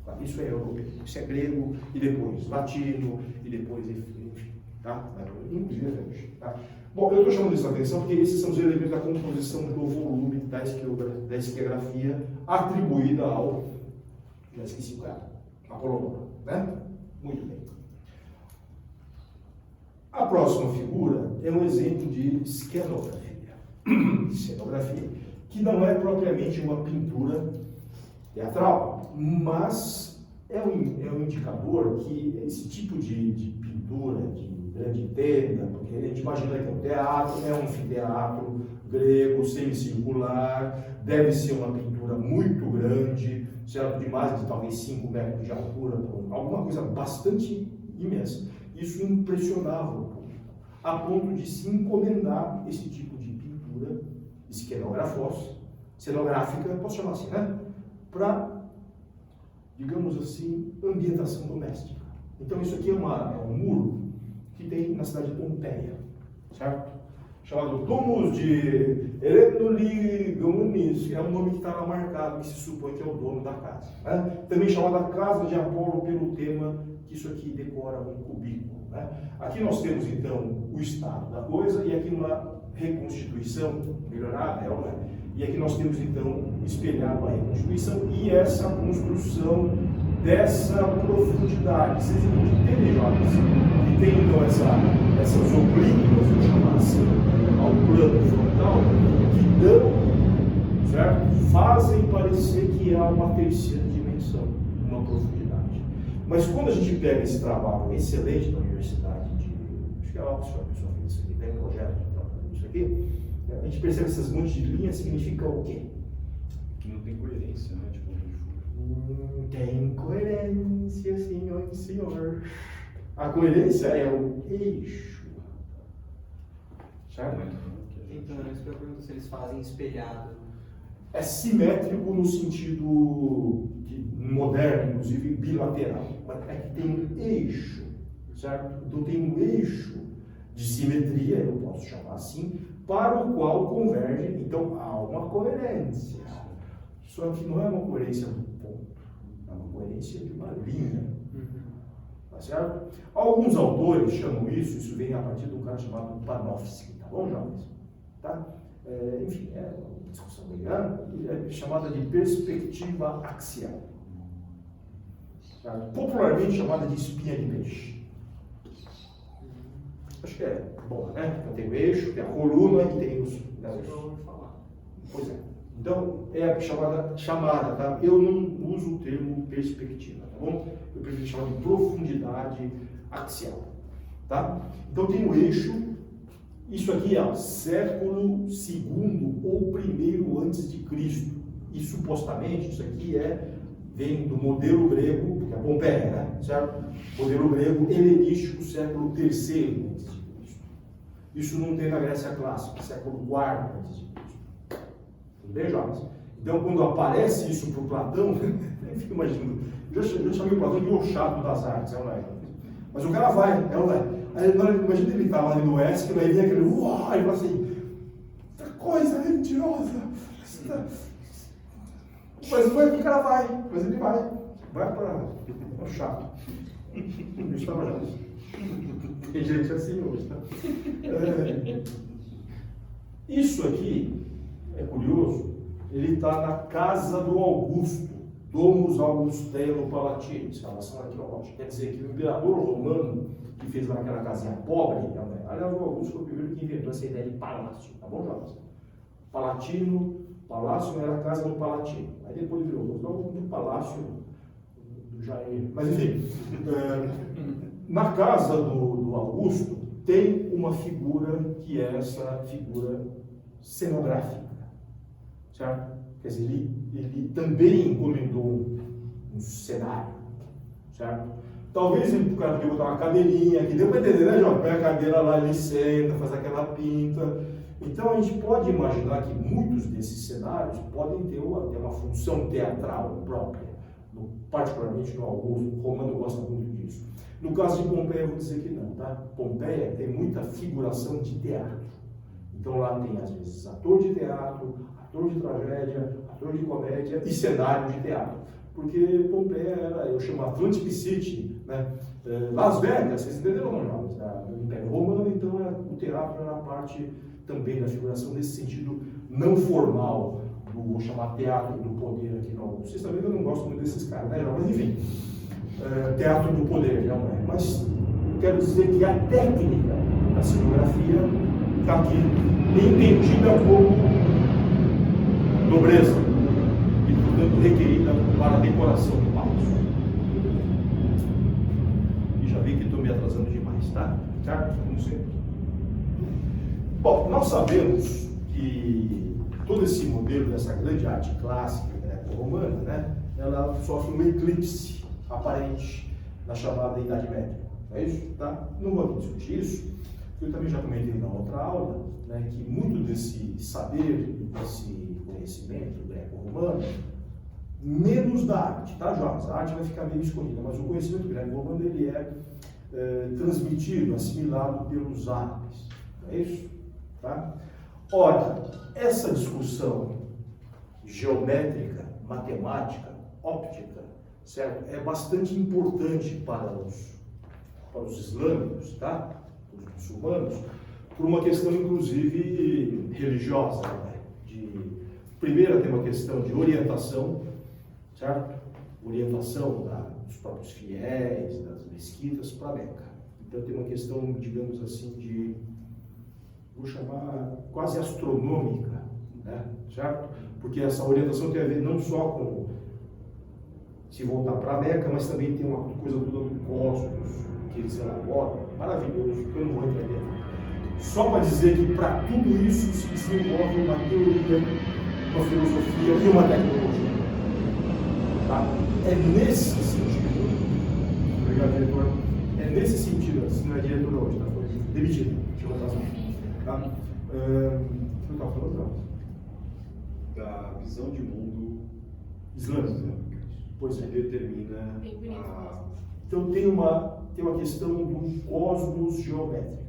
Tá? Isso é europeu. Isso é grego, e depois latino, e depois, enfim, tá? Inclusive, tá? Bom, eu estou chamando isso a atenção porque esses são os elementos da composição do volume da esquiografia atribuída ao, já esqueci o cara, Apolodoro, né? Muito bem. A próxima figura é um exemplo de cenografia. Cenografia, que não é propriamente uma pintura teatral, mas é um indicador que esse tipo de pintura, de grande tenda, porque a gente imagina que é um teatro, é um anfiteatro grego, semicircular, deve ser uma pintura muito grande, certo? De mais de talvez 5 metros de altura, alguma coisa bastante imensa. Isso impressionava o público, a ponto de se encomendar esse tipo de pintura cenográfica, posso chamar assim, né? Para, digamos assim, ambientação doméstica. Então isso aqui é um muro que tem na cidade de Pompeia, certo? Chamado Domus de Eretnoligonis, que é um nome que está lá marcado, que se supõe que é o dono da casa. Né? Também chamada Casa de Apolo, pelo tema que isso aqui decora um cubículo. Né? Aqui nós temos, então, o estado da coisa, e aqui uma reconstituição melhorada, e aqui nós temos, então, espelhado a reconstituição e essa construção dessa profundidade. Vocês entendem, jovens? Que tem, então, essas oblíquas, vamos chamar assim, ao plano frontal, que dão, certo? Fazem parecer que há uma terceira dimensão, uma profundidade. Mas quando a gente pega esse trabalho excelente da Universidade acho que é a pessoa fez isso aqui, tem um projeto que está fazendo isso aqui, a gente percebe que essas montes de linhas significam o quê? Que não tem coerência, né? Tipo, Tem coerência, senhor e senhor. A coerência é o eixo. Certo? Então, é isso que eu pergunto, se eles fazem espelhado. É simétrico no sentido moderno, inclusive bilateral. Mas é que tem um eixo, certo? Então tem um eixo de simetria, eu posso chamar assim, para o qual converge, então há uma coerência. Só que não é uma coerência do ponto, é uma coerência de uma linha. Tá certo? Alguns autores chamam isso vem a partir de um cara chamado Panofsky, tá bom, jovens? Tá? Enfim, é uma discussão bem grande, é chamada de perspectiva axial. Certo? Popularmente chamada de espinha de peixe. Acho que é bom, né? Então tem o eixo, tem a coluna e tem os. Eu ouvi falar. Pois é. Então, é a chamada, tá? Eu não uso o termo perspectiva, tá bom? Eu prefiro chamar de profundidade axial, tá? Então tem o eixo, isso aqui é século II ou primeiro antes de Cristo. E supostamente isso aqui vem do modelo grego, porque é Pompeia, né? Certo? Modelo grego helenístico, século III antes de Cristo. Isso não tem na Grécia clássica, século IV antes de Cristo. Tudo bem, jovens? Então, quando aparece isso para o Platão, eu fico imaginando, eu já chamei o Platão de o chato das artes, mas o cara vai, ela vai. Aí, imagina ele estar lá no oeste, que vai vir aquele uau, ele fala assim, que coisa mentirosa. Mas o cara vai, mas ele vai para o chato. Isso estava já. Tem gente assim hoje, tá? Isso aqui é curioso, ele está na casa do Augusto, Domus Augustano Palatino, escavação arqueológica. Quer dizer que o imperador romano, que fez lá aquela casinha pobre, aliás, o Augusto foi o primeiro que inventou essa ideia de palácio, tá bom, jovens? Palatino, palácio era a casa do Palatino. Aí depois virou o palácio do Jair. Mas enfim, na casa do Augusto tem uma figura que é essa figura cenográfica, certo? Quer dizer, ele também encomendou um cenário, certo? Talvez o cara podia botar uma cadeirinha, que deu para entender, né, João? Põe a cadeira lá, ele senta, faz aquela pinta. Então a gente pode imaginar que muitos desses cenários podem ter uma função teatral própria, particularmente no Augusto. O Romano gosta muito disso. No caso de Pompeia, eu vou dizer que não, tá? Pompeia tem muita figuração de teatro. Então lá tem, às vezes, ator de teatro, ator de tragédia, ator de comédia e cenário de teatro. Porque Pompeia era, eu chamo Atlantic City, né? Las Vegas, vocês entenderam ou não? Do Império Romano, então o teatro era parte também da figuração nesse sentido não formal, vou chamar teatro do poder aqui no Augusto. Vocês sabem que eu não gosto muito desses caras, né? Mas enfim, teatro do poder, não é? Mas quero dizer que a técnica da cenografia está aqui entendida como nobreza e, portanto, requerida para a decoração do palácio. E já vi que estou me atrasando demais, tá? Certo? Como sempre. Bom, nós sabemos que todo esse modelo dessa grande arte clássica greco-romana, né, ela sofre um eclipse aparente na chamada Idade Média. É isso? Tá? Não vou discutir isso. Eu também já comentei na outra aula, né, que muito desse saber, desse conhecimento greco-romano, menos da arte, tá, jovens? A arte vai ficar meio escondida, mas o conhecimento greco-romano ele é transmitido, assimilado pelos árabes. É isso? Tá? Ora, essa discussão geométrica, matemática, óptica, certo? É bastante importante para os islâmicos, tá? Os muçulmanos, por uma questão, inclusive, religiosa. Né? Primeiro, tem uma questão de orientação, certo? Orientação dos próprios fiéis, das mesquitas para Meca. Então, tem uma questão, digamos assim, vou chamar quase astronômica, né? Certo? Porque essa orientação tem a ver não só com se voltar para Meca, mas também tem uma coisa toda do cosmos que eles elaboram, maravilhoso, que eu não vou entrar dentro. Só para dizer que para tudo isso se desenvolve uma teoria, uma filosofia e uma tecnologia. Tá? Tá? É nesse sentido, obrigado, diretor, é nesse sentido, se não é diretor hoje, tá? Foi demitido, deixa eu botar assim. Tá? O que eu estava falando, não? Da visão de mundo Islâmica. Pois é. que determina Bem bonito a... Então tem uma questão do cosmos geométrico.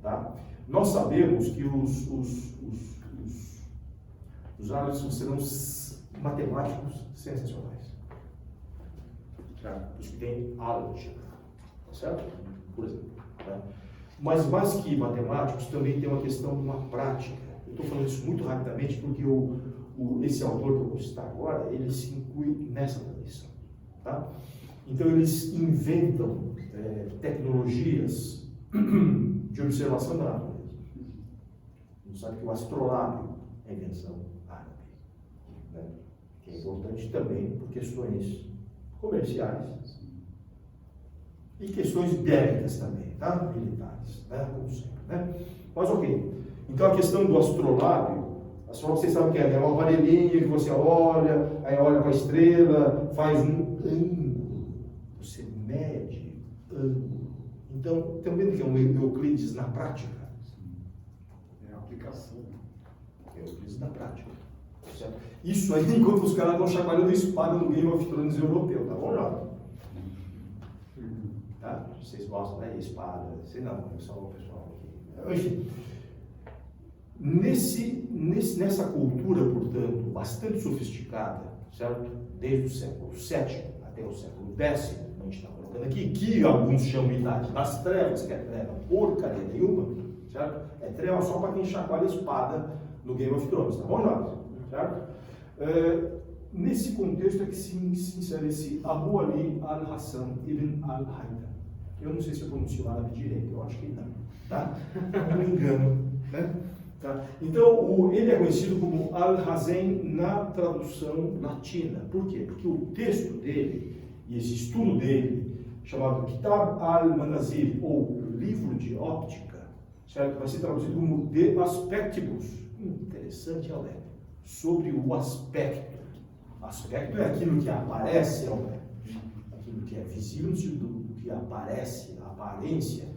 Tá? Nós sabemos que os árabes serão matemáticos sensacionais. Certo? Os que têm álgebra. Tá certo? Por exemplo. Tá? Mas mais que matemáticos, também tem uma questão de uma prática. Eu estou falando isso muito rapidamente porque esse autor que eu vou citar agora, ele se inclui nessa tradição. Tá? Então eles inventam tecnologias de observação da natureza. A gente sabe que o astrolábio é invenção árabe, né? Que é importante também por questões comerciais e questões bélicas também, tá? Militares, né? Como sempre, né? Mas ok. Então a questão do astrolábio, vocês sabem o que é, né? Uma varelinha que você olha, aí olha para a estrela, faz um ângulo, você mede ângulo. Então, estão vendo que é um Euclides na prática? É a aplicação. É Euclides na prática. Certo? Isso aí, enquanto os caras estão chacoalhando espada no Game of Thrones europeu, tá bom, Jota? Tá? Vocês gostam, né? Espada, sei não, só o pessoal aqui. Enfim, nessa cultura, portanto, bastante sofisticada, certo? Desde o século VII até o século X, a gente está colocando aqui, que alguns chamam de idade das trevas, que é treva porcaria nenhuma, certo? É treva só para quem chacoalha a espada no Game of Thrones, tá bom, Jota? Certo? Nesse contexto é que se insere esse Abu Ali al-Hassan ibn al-Haytham. Eu não sei se eu pronuncio o árabe direito, eu acho que não, tá? Não me engano, né? Tá? Então, ele é conhecido como Al-Hazen na tradução latina. Por quê? Porque o texto dele, e esse estudo dele, chamado Kitab al-Manazil, ou Livro de Óptica, certo? Vai ser traduzido como De Aspectibus. Interessante, Alé. Sobre o aspecto. Aspecto é aquilo que aparece, Alé. Aquilo que é visível, no sentido do que aparece, a aparência.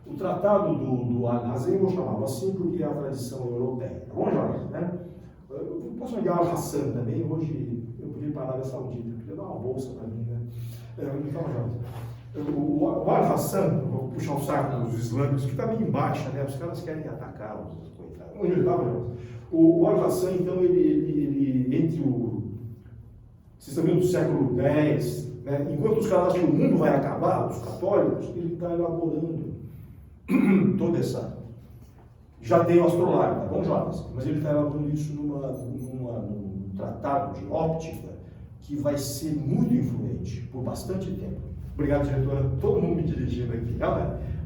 O tratado do Al-Hazen eu chamava assim porque é a tradição europeia. Tá bom, Jorge? Né? Eu posso chamar Al-Hassan também. Hoje eu podia ir para a Arábia Saudita, eu podia dar uma bolsa para mim, né? Então, Jorge, o Al-Hassan, vou puxar o saco dos islâmicos, que está meio em baixa, né? Os caras querem atacar os coitados. Onde ele estava, Jorge? O Al-Hassan, então, ele entre vocês estão vendo do século X, né? Enquanto os caras acham que o mundo vai acabar, os católicos, ele está elaborando toda essa. Já tem o astrolábio, tá bom, Jonas? Mas ele está elaborando isso num tratado de óptica que vai ser muito influente por bastante tempo. Obrigado, diretora. Todo mundo me dirigindo aqui.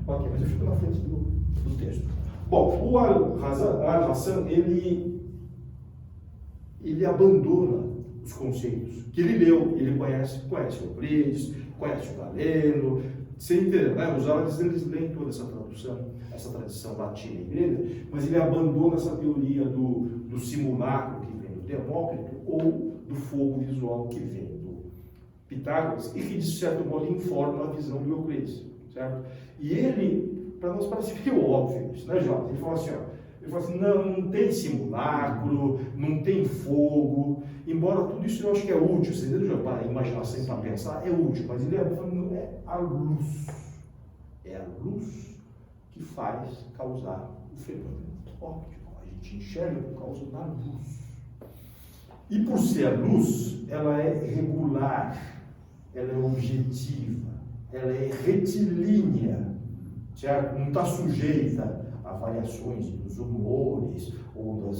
Ok, mas eu fico na frente do texto. Bom, o Al-Hassan, ele abandona os conceitos que ele leu, ele conhece o Euclides, conhece o Galeno, você entende, né? Os árabes, eles leem toda essa tradução, essa tradição latina e grega, mas ele abandona essa teoria do simulacro que vem do Demócrito ou do fogo visual que vem do Pitágoras e que, de certo modo, informa a visão do Euclides, certo? E ele, para nós parece meio óbvio isso, né, Jorge? Ele fala assim, não tem simulacro, não tem fogo, embora tudo isso eu acho que é útil, você entendeu, para a imaginação, para pensar, é útil, mas ele não é a luz. É a luz que faz causar o fenômeno óptico. A gente enxerga por causa da luz. E por ser a luz, ela é regular, ela é objetiva, ela é retilínea, certo? Não está sujeita a variações dos humores ou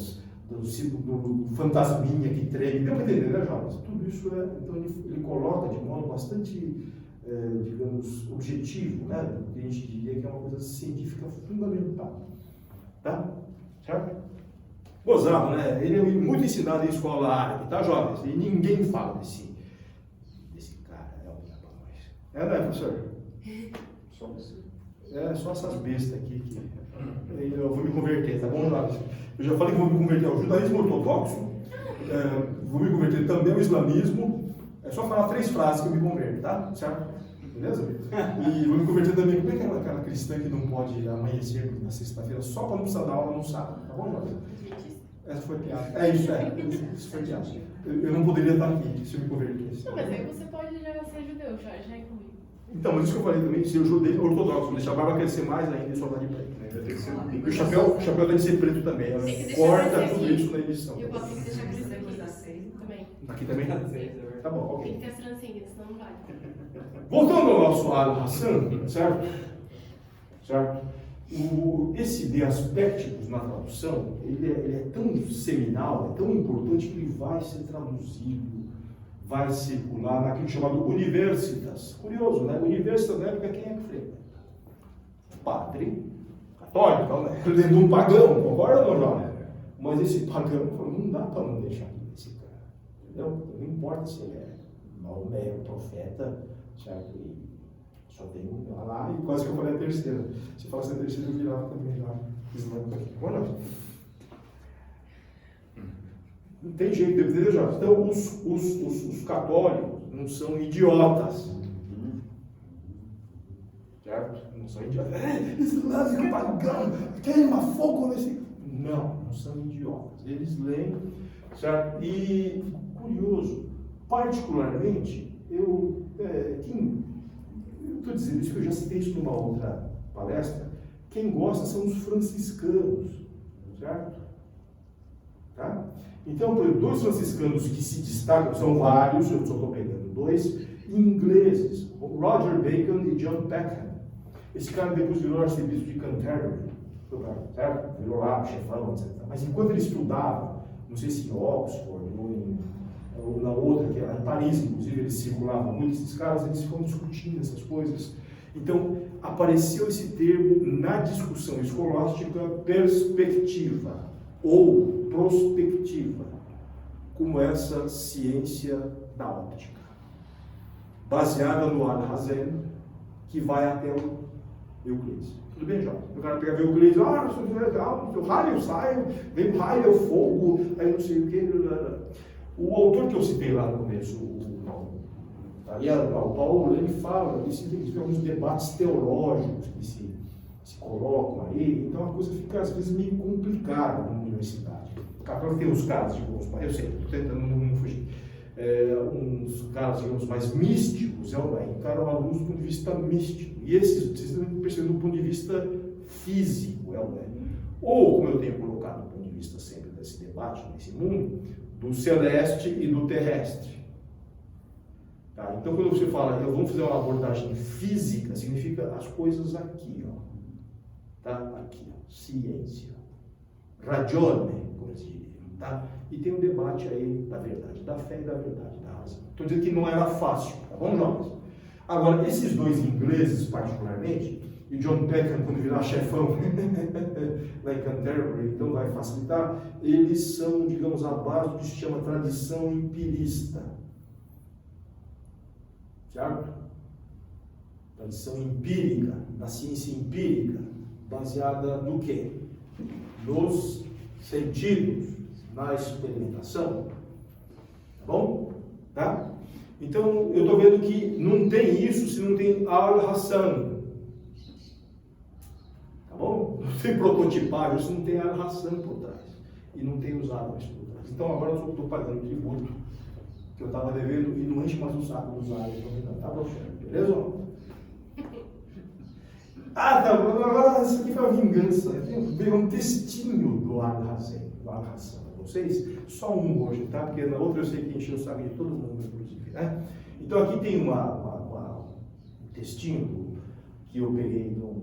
do fantasminha que treme. Deu para entender, né, Jonas? Tudo isso então ele coloca de modo bastante, digamos, objetivo, né? A gente diria que é uma coisa científica fundamental. Tá? Certo? Gozado, né? Ele é muito ensinado em escola árabe, tá, jovens? E ninguém fala desse cara. Não é, professor? Só você. Só essas bestas aqui que eu vou me converter, tá bom, Jorge? Eu já falei que vou me converter ao judaísmo ortodoxo, vou me converter também ao islamismo, é só falar 3 frases que eu me converto, tá? Certo? Beleza? E vou me converter também. Como é que é aquela cristã que não pode amanhecer na sexta-feira só para não precisar dar aula no sábado? Tá bom, Jorge? Essa foi piada. Isso foi piada. Eu não poderia estar aqui se eu me convertesse. Não, mas aí você pode já ser judeu, já é comigo. Então, mas isso que eu falei também, ser judeu ortodoxo, deixar a barba crescer mais ainda e só dar de preto. Vai ter que ser E o chapéu tem que ser preto também. Ela Tem que deixar corta crescer tudo aqui. isso na edição. E eu posso ter que deixar crescer aqui também. Aqui também? Tá bom, Tem ok. que ter as trancinhas, senão não vai. Voltando ao nosso Al-Hassan, certo? Certo? Esse de aspectos na tradução, ele é tão seminal, é tão importante que ele vai ser traduzido, vai circular naquilo chamado Universitas. Curioso, né? Universitas na época, quem é que frequenta? Padre católico, né? Dentro de um pagão, concorda ou não? Mas esse pagão falou, não dá para não deixar esse cara, entendeu? Não importa se ele é Maomé, o profeta, certo? E só tem um lá, e quase que eu falei a terceira. Se falasse a terceira, eu virava também lá, islâmico aqui. Olha. Não tem jeito, entendeu, Jorge? Então, os católicos não são idiotas. Certo? Não são idiotas. Islâmico, pagão, queima fogo nesse. Não são idiotas. Eles leem, certo? E, curioso, particularmente, eu estou dizendo isso, que eu já citei isso numa outra palestra, quem gosta são os franciscanos, certo? Tá? Então, por exemplo, 2 franciscanos que se destacam, são vários, eu só estou pegando 2, ingleses, Roger Bacon e John Peckham. Esse cara depois virou arcebispo de Canterbury, certo? Virou lá, chefão, etc. Mas enquanto ele estudava, não sei se em Oxford ou na outra, que era em Paris, inclusive, eles circulavam muito, esses caras, eles ficam discutindo essas coisas. Então, apareceu esse termo na discussão escolástica, perspectiva ou prospectiva, como essa ciência da óptica, baseada no Al-Hazen, que vai até o Euclides. Tudo bem, Jorge? O cara pega o Euclides, o raio sai, vem o raio, é o fogo, aí não sei o que. O autor que eu citei lá no começo, o italiano, o Paulo, ele fala, ele tem alguns debates teológicos que se colocam aí, então a coisa fica às vezes meio complicada na universidade. Claro que tem uns casos, eu sei, estou tentando não fugir, uns casos, digamos, mais místicos, encaram a luz do ponto de vista místico, e esses, vocês estão percebendo do ponto de vista físico, ou, como eu tenho colocado do ponto de vista sempre desse debate, nesse mundo, do celeste e do terrestre. Tá? Então, quando você fala, vamos fazer uma abordagem física, significa as coisas aqui, ó. Tá? Aqui, ó. Ciência. Ragione, como se diz. Tá? E tem um debate aí da verdade, da fé e da verdade, da razão. Estou dizendo que não era fácil, tá bom, jovens? Agora, esses 2 ingleses, particularmente, e John Peckham, quando virar chefão lá em Canterbury, então vai facilitar, eles são, digamos, a base do que se chama tradição empirista. Certo? Tradição empírica, da ciência empírica, baseada no quê? Nos sentidos, na experimentação. Tá bom? Tá? Então, eu estou vendo que não tem isso se não tem Al-Hassan. Tá bom? Não tem prototipagem, se não tem Al-Hassan por trás. E não tem os árabes por trás. Então, agora eu só estou pagando tributo que eu estava devendo e não enche mais o saco dos árabes. Tá, professor? Beleza? Tá, agora isso aqui foi uma vingança. Veio um textinho do Al-Hassan para vocês. Só um hoje, tá? Porque na outra eu sei que encheu o saco de todo mundo, inclusive, né? Então aqui tem um textinho que eu peguei no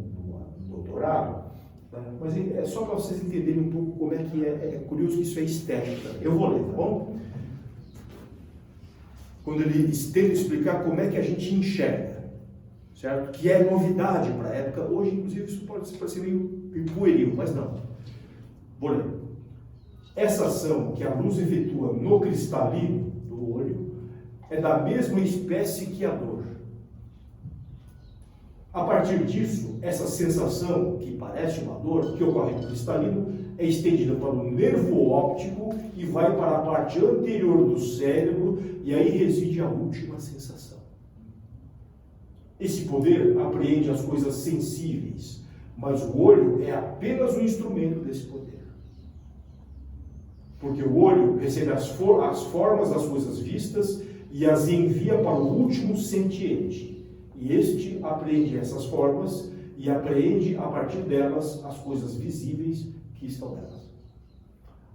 doutorado, tá? Mas é só para vocês entenderem um pouco como é que é curioso que isso é estética. Eu vou ler, tá bom? Quando ele tenta explicar como é que a gente enxerga, certo? Que é novidade para a época. Hoje, inclusive, isso pode parecer meio pueril, mas não. Vou ler. Essa ação que a luz efetua no cristalino do olho é da mesma espécie que a dor. A partir disso, essa sensação, que parece uma dor, que ocorre no cristalino, é estendida para o nervo óptico e vai para a parte anterior do cérebro, e aí reside a última sensação. Esse poder apreende as coisas sensíveis, mas o olho é apenas um instrumento desse poder. Porque o olho recebe as formas das coisas vistas e as envia para o último sentiente. E este apreende essas formas e apreende a partir delas as coisas visíveis que estão nelas.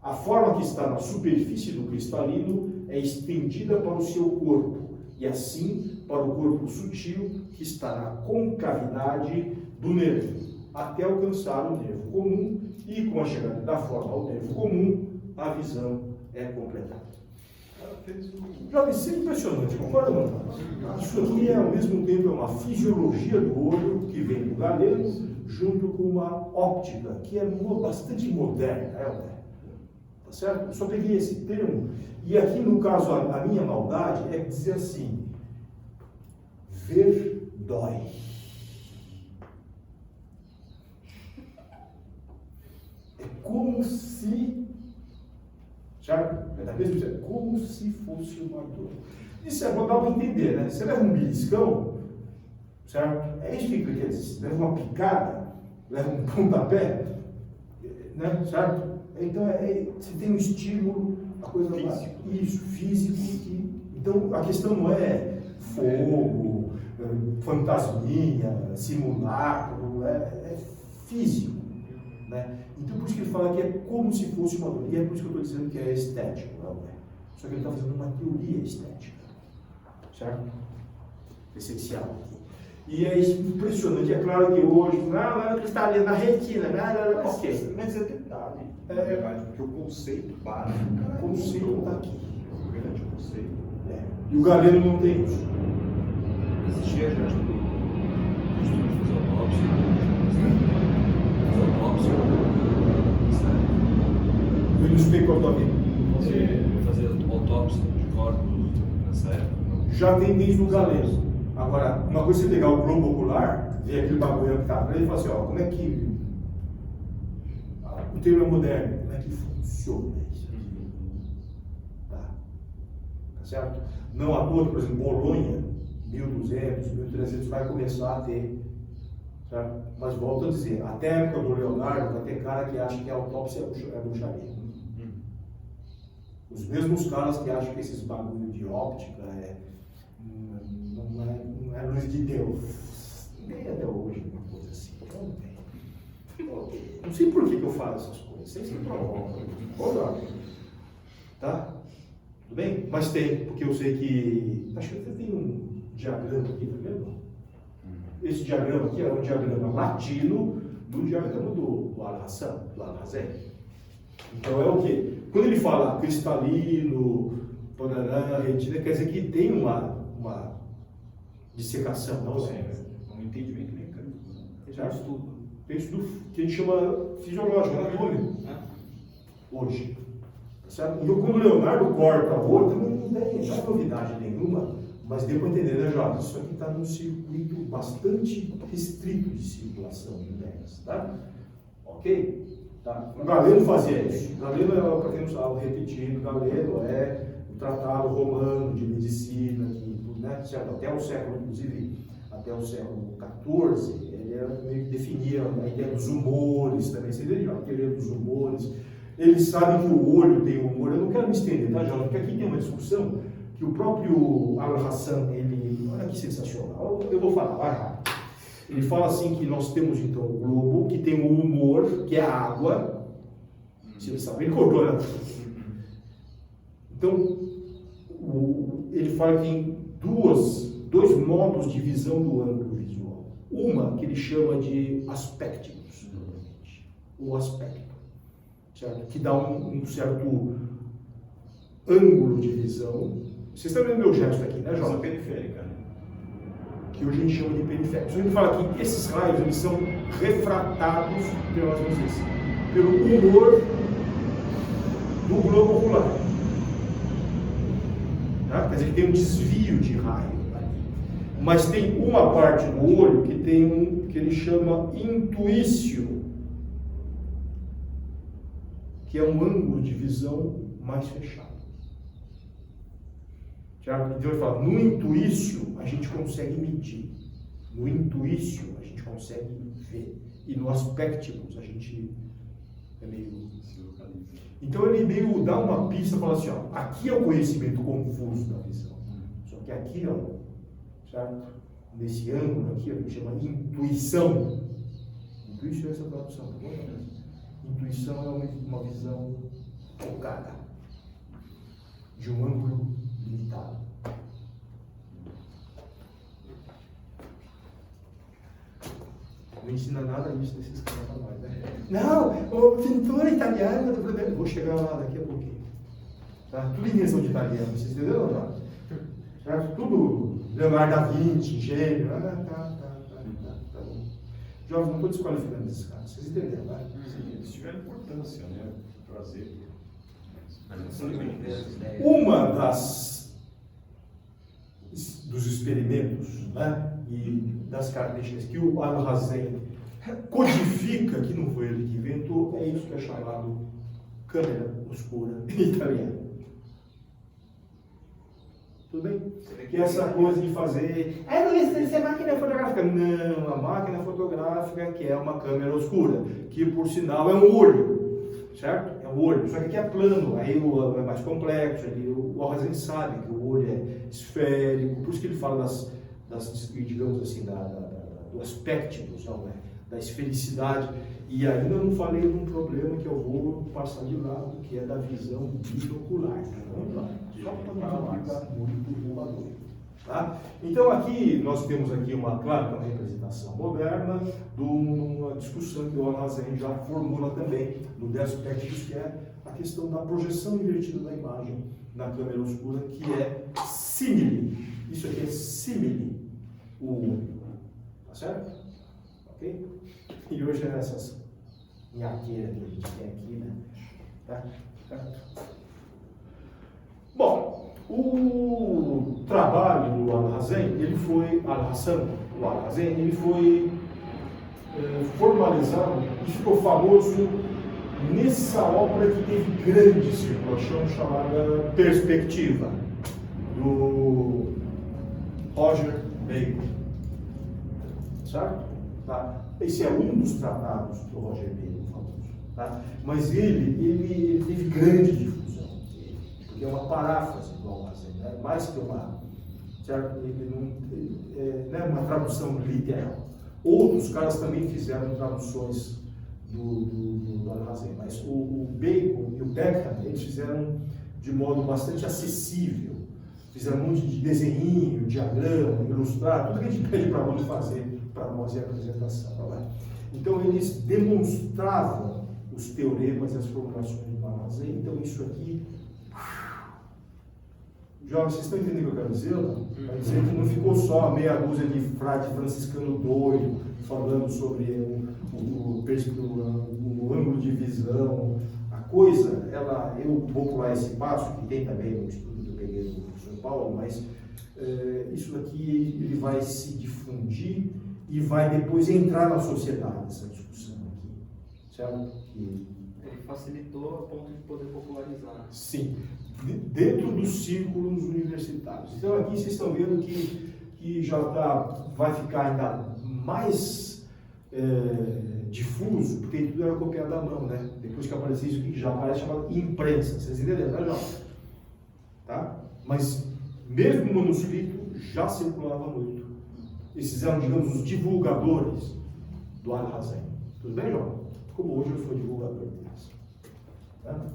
A forma que está na superfície do cristalino é estendida para o seu corpo e assim para o corpo sutil que está na concavidade do nervo, até alcançar o nervo comum, e com a chegada da forma ao nervo comum, a visão é completada. Jovem, isso é impressionante, concorda ou não? Isso aqui é, ao mesmo tempo, uma fisiologia do olho que vem do Galeno, junto com uma óptica que é bastante moderna, tá certo? Eu só peguei esse termo, e aqui, no caso, a minha maldade é dizer assim: ver dói. É como se, certo? É como se fosse uma dor. Isso é bom dar para entender, né? Você leva um beliscão, certo? É isso que quer dizer. Você leva uma picada, leva um pontapé, né? Certo? Então, você tem um estímulo, a coisa físico. Isso, físico. Então, a questão não é fogo, fantasminha, simulacro, é físico, né? Então, por isso que ele fala que é como se fosse uma dor. E é por isso que eu estou dizendo que é estético, não é? Só que ele está fazendo uma teoria estética, certo? Essencial. E é impressionante. É claro que hoje, lá no cristalino, na retina, ok. Mas é detalhe, na verdade, porque o conceito básico, O conceito está aqui. o grande conceito. E o Galeno não tem isso. Existia já estudo de fazer autópsia, Eu não explico a tua vida. fazer autópsia de corpos nessa época? Não. Já tem desde o Galeno. Agora, uma coisa é você pegar o globo ocular, ver aquele bagulho que tá pra ele e falar assim, ó, como é que... o termo é moderno, como é que funciona isso aqui? Tá certo? Não à toa, por exemplo, Bolonha, 1200, 1300, vai começar a ter, certo? Mas volto a dizer, até a época do Leonardo, vai ter cara que acha que a autópsia é bruxaria. Os mesmos caras que acham que esses bagulho de óptica não é luz de Deus. Nem até hoje, uma coisa assim. Não sei por que eu falo essas coisas. Vocês me provocam. Olha, tá? Tudo bem? Mas tem, porque eu sei que... Acho que até tem um diagrama aqui, tá vendo? Esse diagrama aqui é um diagrama latino do diagrama do Alhazen. Então é o quê? Quando ele fala cristalino, porará, retina, quer dizer que tem uma dissecação, não é? Um entendimento mecânico. Já estudo. Tem estudo que a gente chama fisiológico, anatômico, hoje. Certo? Então, quando o Leonardo corta o olho, também não é novidade nenhuma, mas deu para entender, né, Jorge? Isso aqui está num circuito bastante restrito de circulação de ideias, tá? Ok? Tá? O Galeno fazia isso. O Galeno, para quem não sabe, repetindo, o Galeno é um tratado romano de medicina, né, certo? Até o século, inclusive, até o século XIV, ele meio que definia a ideia dos humores também. Você entendeu? A teoria dos humores. Eles sabem que o olho tem humor. Eu não quero me estender, tá, Jorge? Porque aqui tem uma discussão que o próprio Alhazen, ele... Olha que sensacional. Eu vou falar, vai rápido. Ele fala assim que nós temos, então, o globo, que tem o humor, que é a água. Você sabe, ele cortou, né? Então, ele fala que tem dois modos de visão do ângulo visual. Uma que ele chama de aspectos, o aspecto, certo? Que dá um certo ângulo de visão. Vocês estão vendo meu gesto aqui, né, Jorge? Periférica, né? Que hoje a gente chama de periférico. Só que ele fala que esses raios eles são refratados pelo humor do globo ocular. Tá? Quer dizer, ele tem um desvio de raio ali. Mas tem uma parte do olho que tem um que ele chama intuício, que é um ângulo de visão mais fechado. Certo? Então ele fala, no intuício a gente consegue medir, no intuício a gente consegue ver, e no aspectibus a gente é meio... Então ele meio dá uma pista e fala assim, ó, aqui é o conhecimento confuso da visão, só que aqui, ó, certo? Nesse ângulo aqui, a gente chama de intuição. Intuição é essa tradução, tá bom? Intuição é uma visão focada, de um ângulo limitado. Não ensina nada disso desses caras para nós, né? Não, o pintor italiano do primeiro. Vou chegar lá daqui a pouquinho. Tá? Tudo invenção de italiano, vocês entenderam ou não? Certo? Tudo Leonardo da Vinci, gênio. Tá bom. Jovens, não estou desqualificando esses caras, vocês entenderam, né? Sim, eles tiveram importância, né? Trazer. Uma dos experimentos, né? E das características que o Alhazen codifica, que não foi ele que inventou, é isso que é chamado câmera oscura em italiano. Tudo bem? Que é essa coisa de fazer. Isso é máquina fotográfica. Não, a máquina fotográfica que é uma câmera oscura, que por sinal é um olho, certo? É um olho, só que aqui é plano, aí é mais complexo. Aí o Alhazen sabe que o olho é esférico, por isso que ele fala digamos assim, do aspectibus, não, né? Da esfericidade. E ainda não falei de um problema que eu vou passar de lado, que é da visão binocular. Só para não ficar muito voador. Tá? Então aqui nós temos aqui uma representação moderna de uma discussão que o Alhazen já formula também no The Aspectus, que é a questão da projeção invertida da imagem na câmera oscura, que é simile. Isso aqui é simile, o olho. Tá certo? Ok? E hoje é essas minhaqueiras que a gente tem aqui, né? Tá? Bom, o trabalho do Alhazen, ele foi formalizado e ficou famoso nessa obra que teve grande circulação, chamada Perspectiva, do Roger Bacon. Certo? Tá? Esse é um dos tratados do Roger Bacon famoso. Tá? Mas ele teve grande difusão, porque é uma paráfrase do Alhazen, né? Mais que uma, certo? Não é uma tradução literal. Outros caras também fizeram traduções do Alhazen, mas o Bacon e o Beckham, eles fizeram de modo bastante acessível. Fizeram um monte de desenho, diagrama, ilustrar, tudo que a gente pede para aluno fazer para nós é a apresentação. Tá? Então eles demonstravam os teoremas e as formulações do Alhazen. Então isso aqui, jovens, vocês estão entendendo o que eu quero dizer? Não? Quer dizer que não ficou só meia dúzia de frade franciscano doido falando sobre o ângulo de visão. A coisa, eu vou pular esse passo, que tem também no estudo que eu peguei do professor Paulo, mas isso aqui ele vai se difundir e vai depois entrar na sociedade, essa discussão aqui, certo? Ele facilitou a ponto de poder popularizar. Sim, dentro dos círculos universitários. Então aqui vocês estão vendo que já vai ficar ainda mais difuso, porque tudo era copiado à mão, né? Depois que apareceu isso aqui, que já aparece chamado imprensa. Vocês entenderam, né, João? Tá? Mas mesmo o manuscrito já circulava muito. Esses eram, digamos, os divulgadores do Alhazen. Tudo bem, João? Como hoje eu sou divulgador deles. Tá?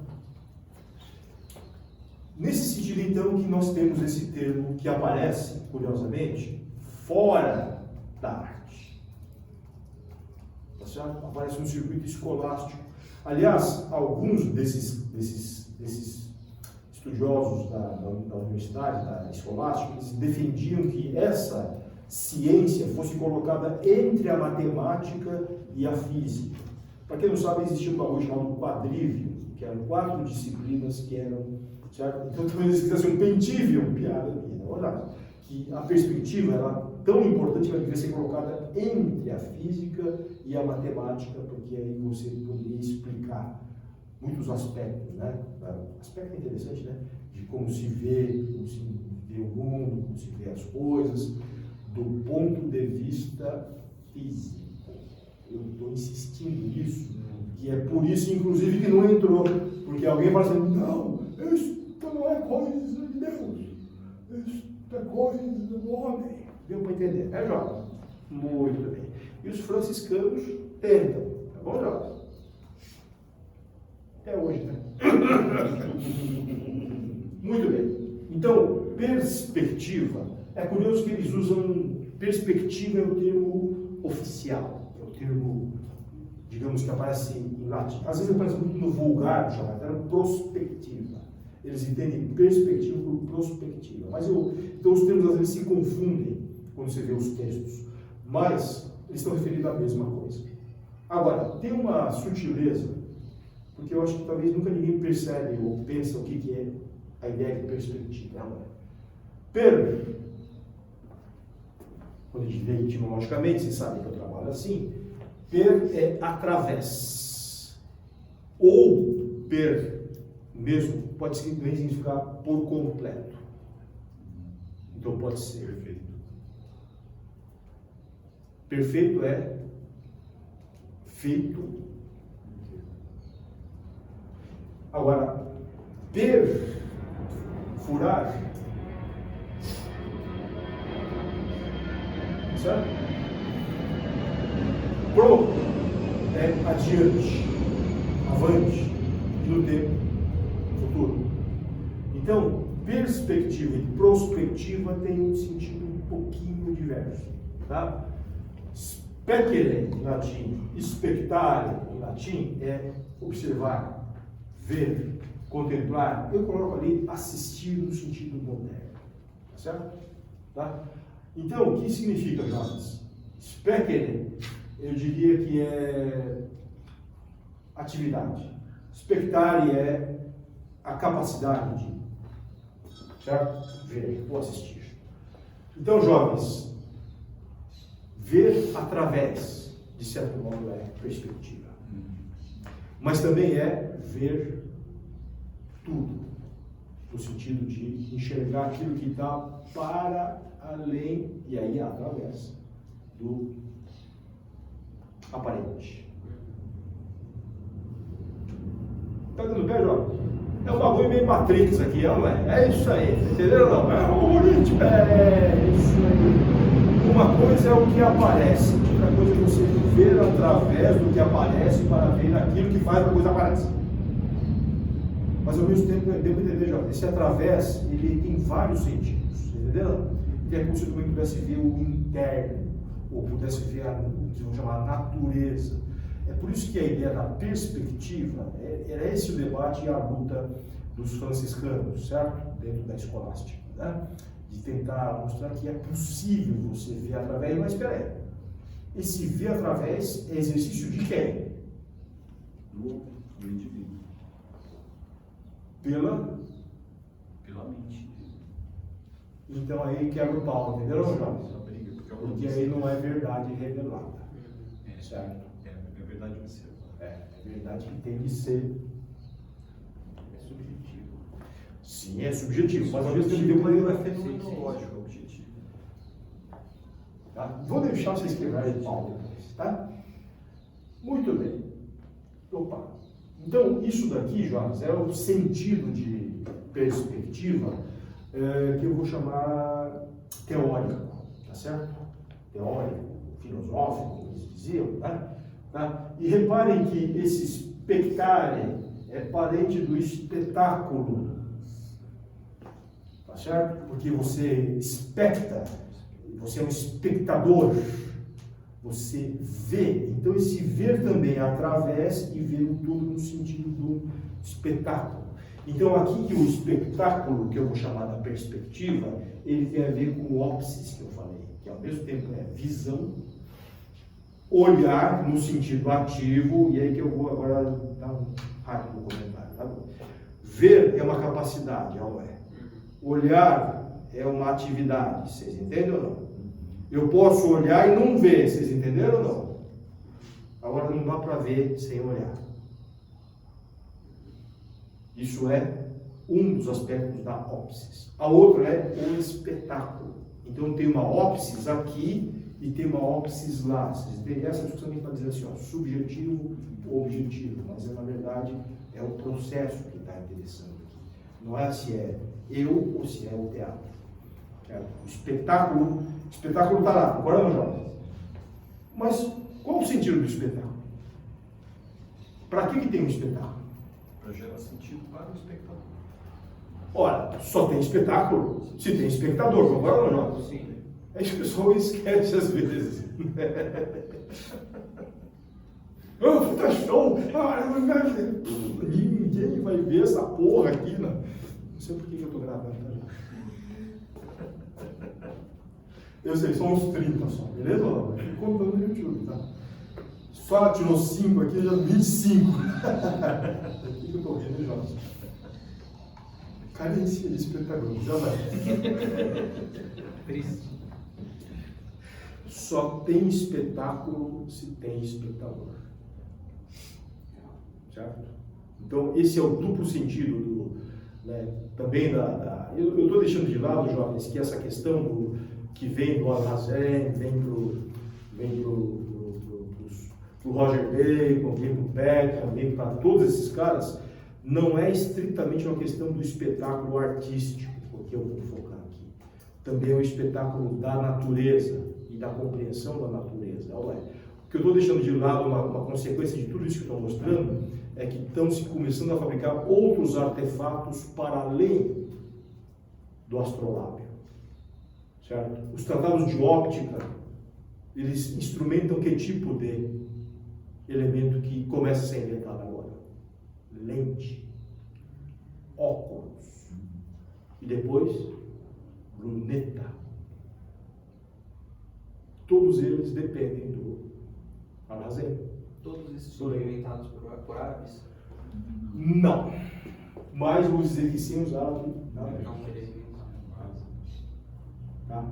Nesse sentido, então, que nós temos esse termo que aparece, curiosamente, fora da arte. Tá certo? Aparece no circuito escolástico. Aliás, alguns desses estudiosos da universidade, da escolástica, eles defendiam que essa ciência fosse colocada entre a matemática e a física. Para quem não sabe, existia um bagulho chamado quadrívio, que eram 4 disciplinas que eram, certo? Então, talvez eles fizessem um pentível, piada aqui, né? Olha, que a perspectiva, ela tão importante que ela devia ser colocada entre a física e a matemática, porque aí você poderia explicar muitos aspectos, né? Aspecto interessante, né? De como se vê o mundo, como se vê as coisas, do ponto de vista físico. Eu estou insistindo nisso, que é por isso, inclusive, que não entrou, porque alguém fala assim, não, isso não é coisa de Deus, isso é coisa do homem. Deu para entender, né, jovem? Muito bem. E os franciscanos tentam, tá bom, jovem? Até hoje, né? Muito bem. Então, perspectiva. É curioso que eles usam perspectiva, é o termo oficial, é o termo, digamos, que aparece em latim. Às vezes aparece muito no vulgar, chamado prospectiva. Eles entendem perspectiva por prospectiva. Mas então os termos às vezes se confundem quando você vê os textos. Mas eles estão referindo à mesma coisa. Agora, tem uma sutileza, porque eu acho que talvez nunca ninguém percebe ou pensa o que é a ideia de perspectiva. Quando a gente vê etimologicamente, vocês sabem que eu trabalho assim, per é através. Ou per, mesmo, pode significar por completo. Então pode ser perfeito. Perfeito é feito. Agora, furar, certo? Pro é adiante, avante, no tempo, futuro. Então, perspectiva e prospectiva têm um sentido um pouquinho diverso, tá? Specere, em latim, spectare, em latim, é observar, ver, contemplar. Eu coloco ali assistir no sentido moderno, tá certo? Tá? Então, o que significa, jovens? Specere, eu diria que é atividade. Spectare é a capacidade de, certo? Ver ou assistir. Então, jovens, ver através, de certo modo, é perspectiva. Mas também é ver tudo, no sentido de enxergar aquilo que está para além, e aí através do aparente. Tá dando pé, jovem? É um bagulho meio Matrix aqui, não é? É isso aí, entendeu? Não, é o algoritmo, é isso aí. Uma coisa é o que aparece, outra coisa é você ver através do que aparece para ver aquilo que faz a coisa aparecer. Mas ao mesmo tempo, eu devo entender, Jovem, esse através, ele tem vários sentidos, entendeu? Ele é como se eu também pudesse ver o interno, ou pudesse ver o que vão chamar natureza. É por isso que a ideia da perspectiva, era esse o debate e a luta dos franciscanos, certo? Dentro da escolástica, né? De tentar mostrar que é possível você ver através, mas espera aí. Esse ver através é exercício de quem? Do indivíduo. Pela mente. Então aí quebra o pau, entendeu, João? Porque aí não é verdade revelada. Certo? É verdade observada. É verdade que tem que ser. É subjetivo. Sim, é subjetivo, mas ao mesmo tempo Subjetivo, tem mas uma é fenomenológico, objetivo. Tá? Vou deixar vocês quebrarem o pau depois, tá? Muito bem. Opa. Então, isso daqui, Jonas, é o sentido de perspectiva que eu vou chamar teórico, tá certo? Teórico, filosófico, como eles diziam, né? Tá? E reparem que esse spectare é parente do espetáculo, tá certo? Porque você especta, você é um espectador, você vê. Então esse ver também é através e ver tudo no sentido do espetáculo. Então aqui que o espetáculo, que eu vou chamar da perspectiva, ele tem a ver com o ópsis que eu falei, que ao mesmo tempo é visão, olhar no sentido ativo, e aí que eu vou agora dar um rápido comentário. Tá? Ver é uma capacidade, não é? Olhar é uma atividade, vocês entendem ou não? Eu posso olhar e não ver, vocês entenderam ou não? Agora não dá para ver sem olhar. Isso é um dos aspectos da ópsis. A outra é o espetáculo. Então tem uma ópsis aqui e tem uma ópsis lá. Vocês entendem? Essa discussão que está dizendo assim, ó, subjetivo, objetivo, mas na verdade é o processo que está interessando aqui. Não é se é eu ou se é o teatro. O espetáculo está lá, agora não joga. Mas qual o sentido do espetáculo? Para que tem um espetáculo? Para gerar sentido para o espectador. Ora, só tem espetáculo se tem espectador, agora não joga. Sim. É que o pessoal esquece às vezes. Oh, tá show! Ninguém vai ver essa porra aqui, não. Não sei por que eu tô gravando, tá? Eu sei, são uns 30 só, beleza? Eu fico contando no YouTube, tá? Só ela tirou 5 aqui, já 25. Por que eu tô rindo, Jorge? Carência de espetáculo, já vai. Triste. Só tem espetáculo se tem espectador. Certo? Então, esse é o duplo sentido né, também eu estou deixando de lado, jovens, que essa questão que vem do Al-Hazen, vem pro Roger Bacon, vem pro Peckham, vem para todos esses caras, não é estritamente uma questão do espetáculo artístico, o que eu vou focar aqui. Também é o espetáculo da natureza e da compreensão da natureza. O que eu estou deixando de lado, uma consequência de tudo isso que eu estou mostrando, é que estão se começando a fabricar outros artefatos para além do astrolábio. Certo? Os tratados de óptica, eles instrumentam que tipo de elemento que começa a ser inventado agora? Lente, óculos e depois luneta. Todos eles dependem do Al-Hazen. Todos esses foram inventados por árabes? Não, mas os egípcios usavam nada. Não, eles inventaram. Tá?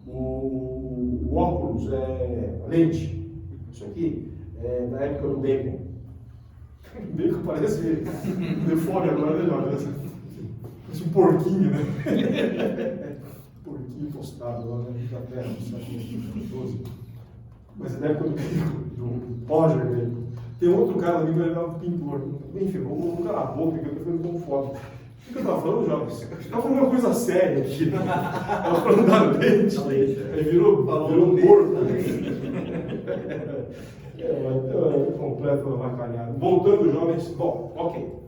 O óculos é lente, isso aqui é da época do Bacon. O Bacon parece deforme agora, né, Jorge? Parece um porquinho, né? Porquinho tostado lá na Inglaterra, no século XII. Mas é da época do Roger Bacon. Tem outro cara ali que ele era um pintor. Enfim, vou calar a boca, que eu tô ficando com fome. O que eu tava falando, Jorge? Eu tava falando uma coisa séria aqui. Eu tava falando da lente. Aí virou morto. É completo avacalhado. Voltando, jovens. Bom, ok.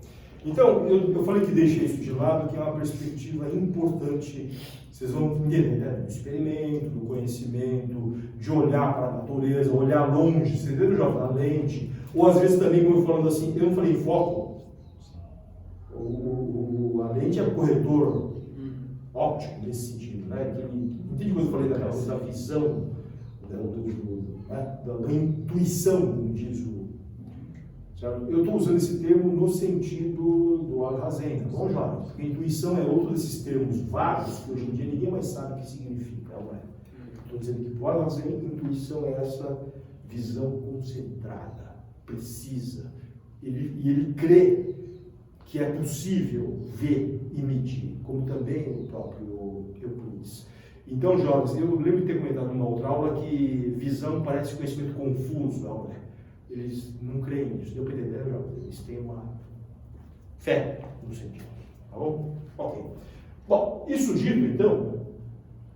Então, eu falei que deixei isso de lado, que é uma perspectiva importante. Vocês vão entender, né? Do experimento, do conhecimento, de olhar para a natureza, olhar longe, você entendeu, Jorge? Da lente. Ou às vezes também, como eu falando assim, eu não falei foco. A lente é o corretor óptico nesse sentido, né? Entende quando eu falei da visão, da intuição, como diz o. Sabe? Eu estou usando esse termo no sentido do Al-Hazen, tá bom, Jorge? Porque intuição é outro desses termos vagos que hoje em dia ninguém mais sabe o que significa, não é? Estou dizendo que para o Al-Hazen, intuição é essa visão concentrada, precisa. Ele crê que é possível ver e medir, como também o próprio Euclides. Então, jovens, eu lembro de ter comentado numa outra aula que visão parece conhecimento confuso, não é? Eles não creem nisso, deu para entender, jovens? Eles têm uma fé no sentido, tá bom? Ok. Bom, isso dito, então,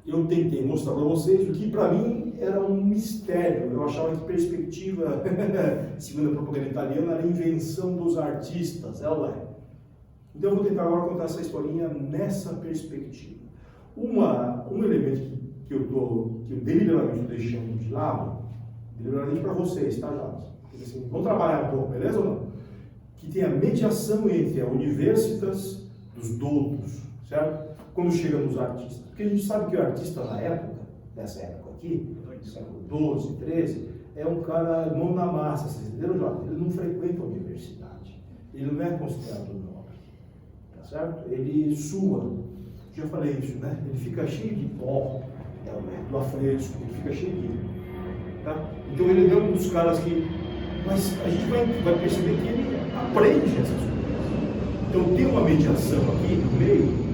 eu tentei mostrar para vocês o que para mim era um mistério. Eu achava que perspectiva, segundo a propaganda italiana, era a invenção dos artistas, ela é. Então eu vou tentar agora contar essa historinha nessa perspectiva. Um elemento que eu deliberadamente estou deixando de lado, deliberadamente para vocês, tá, Jorge? Assim, vamos trabalhar um pouco, beleza ou não? Que tem a mediação entre a universitas dos doutos, certo? Quando chega nos artistas. Porque a gente sabe que o artista na época, nessa época aqui, século XII, XIII, é um cara mão na massa, vocês entenderam, Jorge? Ele não frequenta a universidade. Ele não é considerado nobre, tá certo? Ele sua. Já falei isso, né? Ele fica cheio de pó, do afresco, ele fica cheio de. Tá? Então ele é um dos caras que. Mas a gente vai perceber que ele aprende essas coisas. Então tem uma mediação aqui no meio,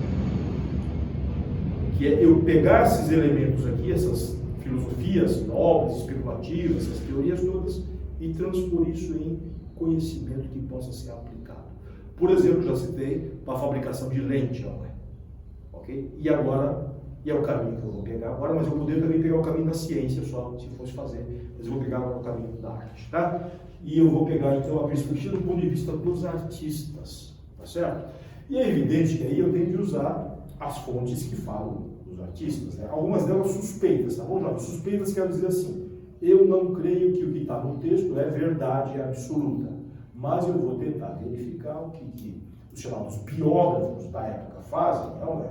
que é eu pegar esses elementos aqui, essas filosofias nobres, especulativas, essas teorias todas, e transpor isso em conhecimento que possa ser aplicado. Por exemplo, já citei para a fabricação de lente, ok? E agora, e é o caminho que eu vou pegar agora, mas eu poderia também pegar o caminho da ciência só, se fosse fazer, mas eu vou pegar agora o caminho da arte, tá? E eu vou pegar então a perspectiva do ponto de vista dos artistas, tá certo? E é evidente que aí eu tenho de usar as fontes que falam dos artistas, né? Algumas delas suspeitas, tá bom, Jorge? Suspeitas quer dizer assim, eu não creio que o que está no texto é verdade absoluta, mas eu vou tentar verificar o que os chamados biógrafos da época fazem, não é?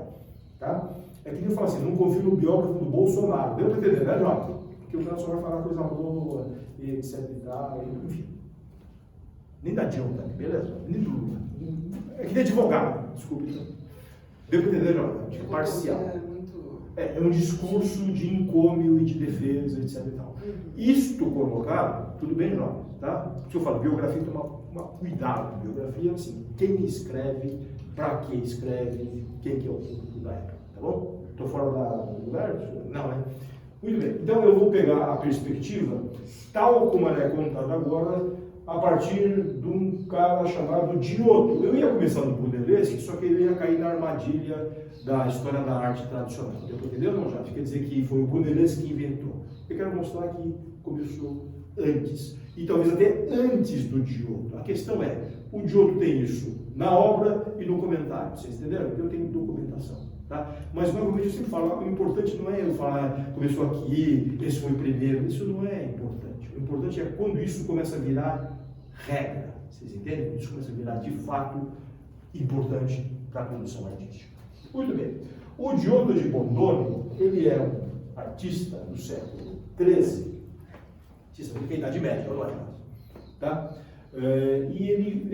Tá? É que nem eu falo assim, não confio no biógrafo do Bolsonaro, deu para entender, né, Jorge? Porque o cara só vai falar coisa boa, etc e tal, enfim. Nem da Dilma também, beleza? Nem do Lula. É que nem advogado, desculpe. Então. Deu para entender, Jorge? É parcial. É um discurso de encômio e de defesa, etc e tal. Isto colocado, tudo bem, Jorge, tá? Se eu falo biografia, toma cuidado. Biografia, assim, quem escreve, para que escreve, quem que é o público da época, tá bom? Estou fora do lugar? Não, né? Muito bem. Então eu vou pegar a perspectiva, tal como ela é contada agora, a partir de um cara chamado Giotto. Eu ia começar no Brunelleschi, só que ele ia cair na armadilha da história da arte tradicional. Deu para entender ou não, já? Quer dizer que foi o Brunelleschi que inventou. Eu quero mostrar que começou antes, e talvez até antes do Giotto. A questão é, o Giotto tem isso na obra e no comentário, vocês entenderam? Eu tenho documentação, tá? Mas novamente eu sempre falo, o importante não é eu falar, começou aqui, esse foi o primeiro, isso não é importante. O importante é quando isso começa a virar regra, vocês entendem? Quando isso começa a virar de fato importante para a produção artística. Muito bem. O Giotto de Bondone, ele é um artista do século XIII, artista da Idade Média, não é? Tá? E ele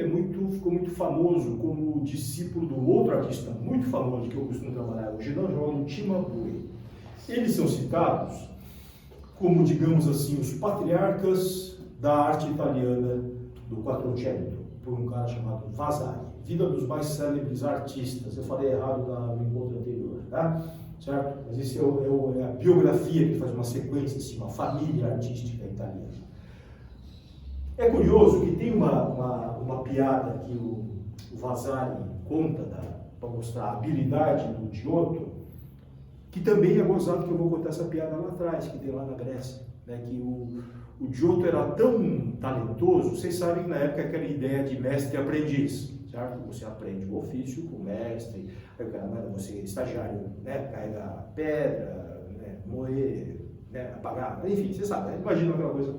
ficou muito famoso como discípulo do outro artista muito famoso que eu costumo trabalhar hoje, chamado Cimabue. Eles são citados como, digamos assim, os patriarcas da arte italiana do Quattrocento, por um cara chamado Vasari. Vida dos mais célebres artistas. Eu falei errado no encontro anterior, tá? Certo? Mas esse é a biografia que faz uma sequência, assim, uma família artística italiana. É curioso que tem uma piada que o Vasari conta para mostrar a habilidade do Giotto, que também é gozado, que eu vou contar essa piada lá atrás, que tem lá na Grécia, né, que o Giotto era tão talentoso, vocês sabem que na época aquela ideia de mestre e aprendiz, certo? Você aprende o ofício com o mestre, aí o cara manda você, estagiário, né, carregar pedra, né, moer, né, apagar, enfim, você sabe, né? Imagina aquela coisa.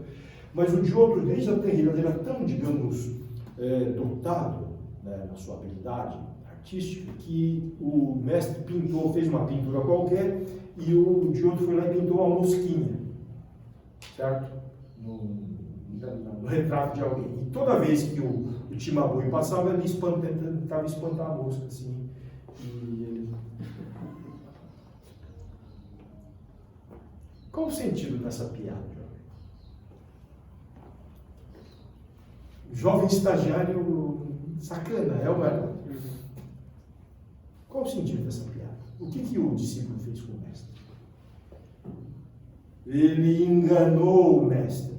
Mas o Giotto, desde a terrível, ele era tão, digamos, dotado, né, na sua habilidade artística, que o mestre pintou, fez uma pintura qualquer, e o Giotto foi lá e pintou uma mosquinha, certo? No retrato de alguém. E toda vez que o Cimabue passava, ele tentava espantar a mosca, assim, e ele... Qual o sentido dessa piada, jovem? Jovem estagiário sacana, é ou não é? Qual o sentido dessa piada? O que o discípulo fez com o mestre? Ele enganou o mestre.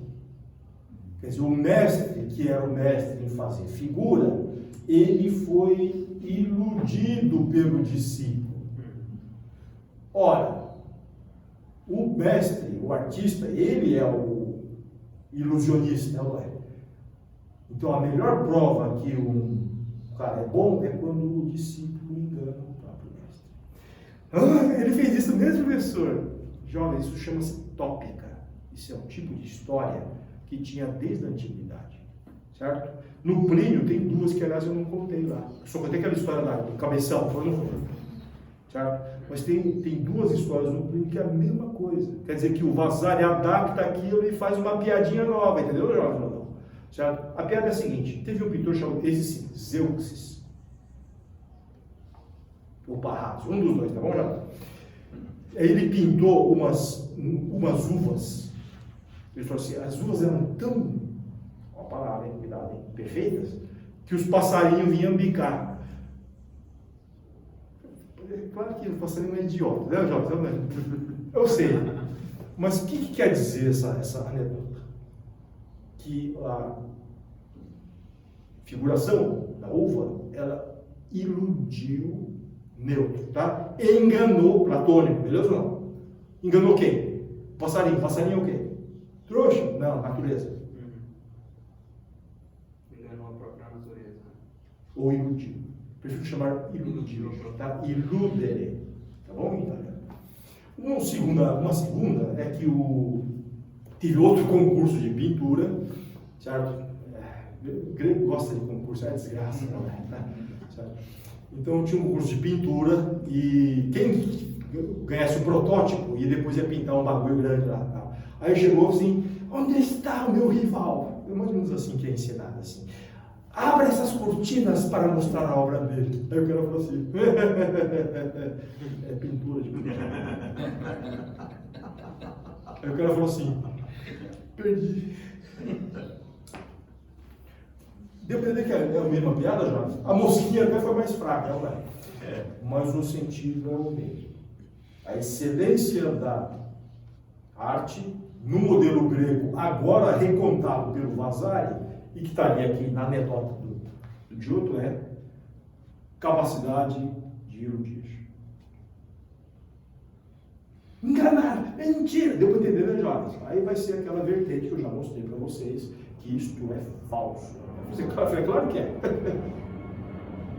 Quer dizer, o mestre, que era o mestre em fazer figura, ele foi iludido pelo discípulo. Ora, o mestre, o artista, ele é o ilusionista, não é? Então, a melhor prova que um cara é bom é quando o discípulo engana o próprio mestre. Ele fez isso mesmo, professor? Jovem, isso chama-se tópica. Isso é um tipo de história que tinha desde a antiguidade, certo? No Plínio tem duas que, aliás, eu não contei lá. Eu só contei aquela história do cabeção, foi no fundo, certo? Mas tem duas histórias no Plínio que é a mesma coisa. Quer dizer que o Vasari adapta aquilo e faz uma piadinha nova, entendeu, Jorge? Certo? A piada é a seguinte: teve um pintor chamado Zeuxis, ou Parraso, um dos dois, tá bom, Jorge? Aí ele pintou umas uvas. Ele falou assim, as uvas eram tão, ó a palavra, hein, cuidado, hein, perfeitas, que os passarinhos vinham bicar. Claro que o passarinho é idiota, né, Jota? Eu sei. Mas o que quer dizer essa anedota? Que a figuração da uva, ela iludiu neutro, tá? Enganou platônico, beleza ou não? Enganou quem? Passarinho. Passarinho é o quê? Trouxa? Não, natureza. Enganou a própria natureza. Ou iludiu. Prefiro chamar iludiu, tá? Iludere. Tá bom, italiano? Uma segunda é que tive outro concurso de pintura, certo? O grego gosta de concurso, é desgraça, não é? Tá? Certo? Então tinha um concurso de pintura e quem ganhasse o protótipo e depois ia pintar um bagulho grande lá. Tá? Aí chegou assim, onde está o meu rival? Mais ou menos assim que é ensinado assim. Abra essas cortinas para mostrar a obra dele. Aí o cara falou assim, é pintura de pintura. Aí o cara falou assim, perdi. Deu para entender que é a mesma piada, Jorge? A mosquinha até foi mais fraca, não é? Mas o sentido é o mesmo. A excelência da arte, no modelo grego, agora recontado pelo Vasari, e que estaria aqui na anedota do Giotto, é capacidade de iludir. Enganar, é mentira. Deu para entender, né, jovens? Aí vai ser aquela vertente que eu já mostrei para vocês, que isto é falso. É claro que é.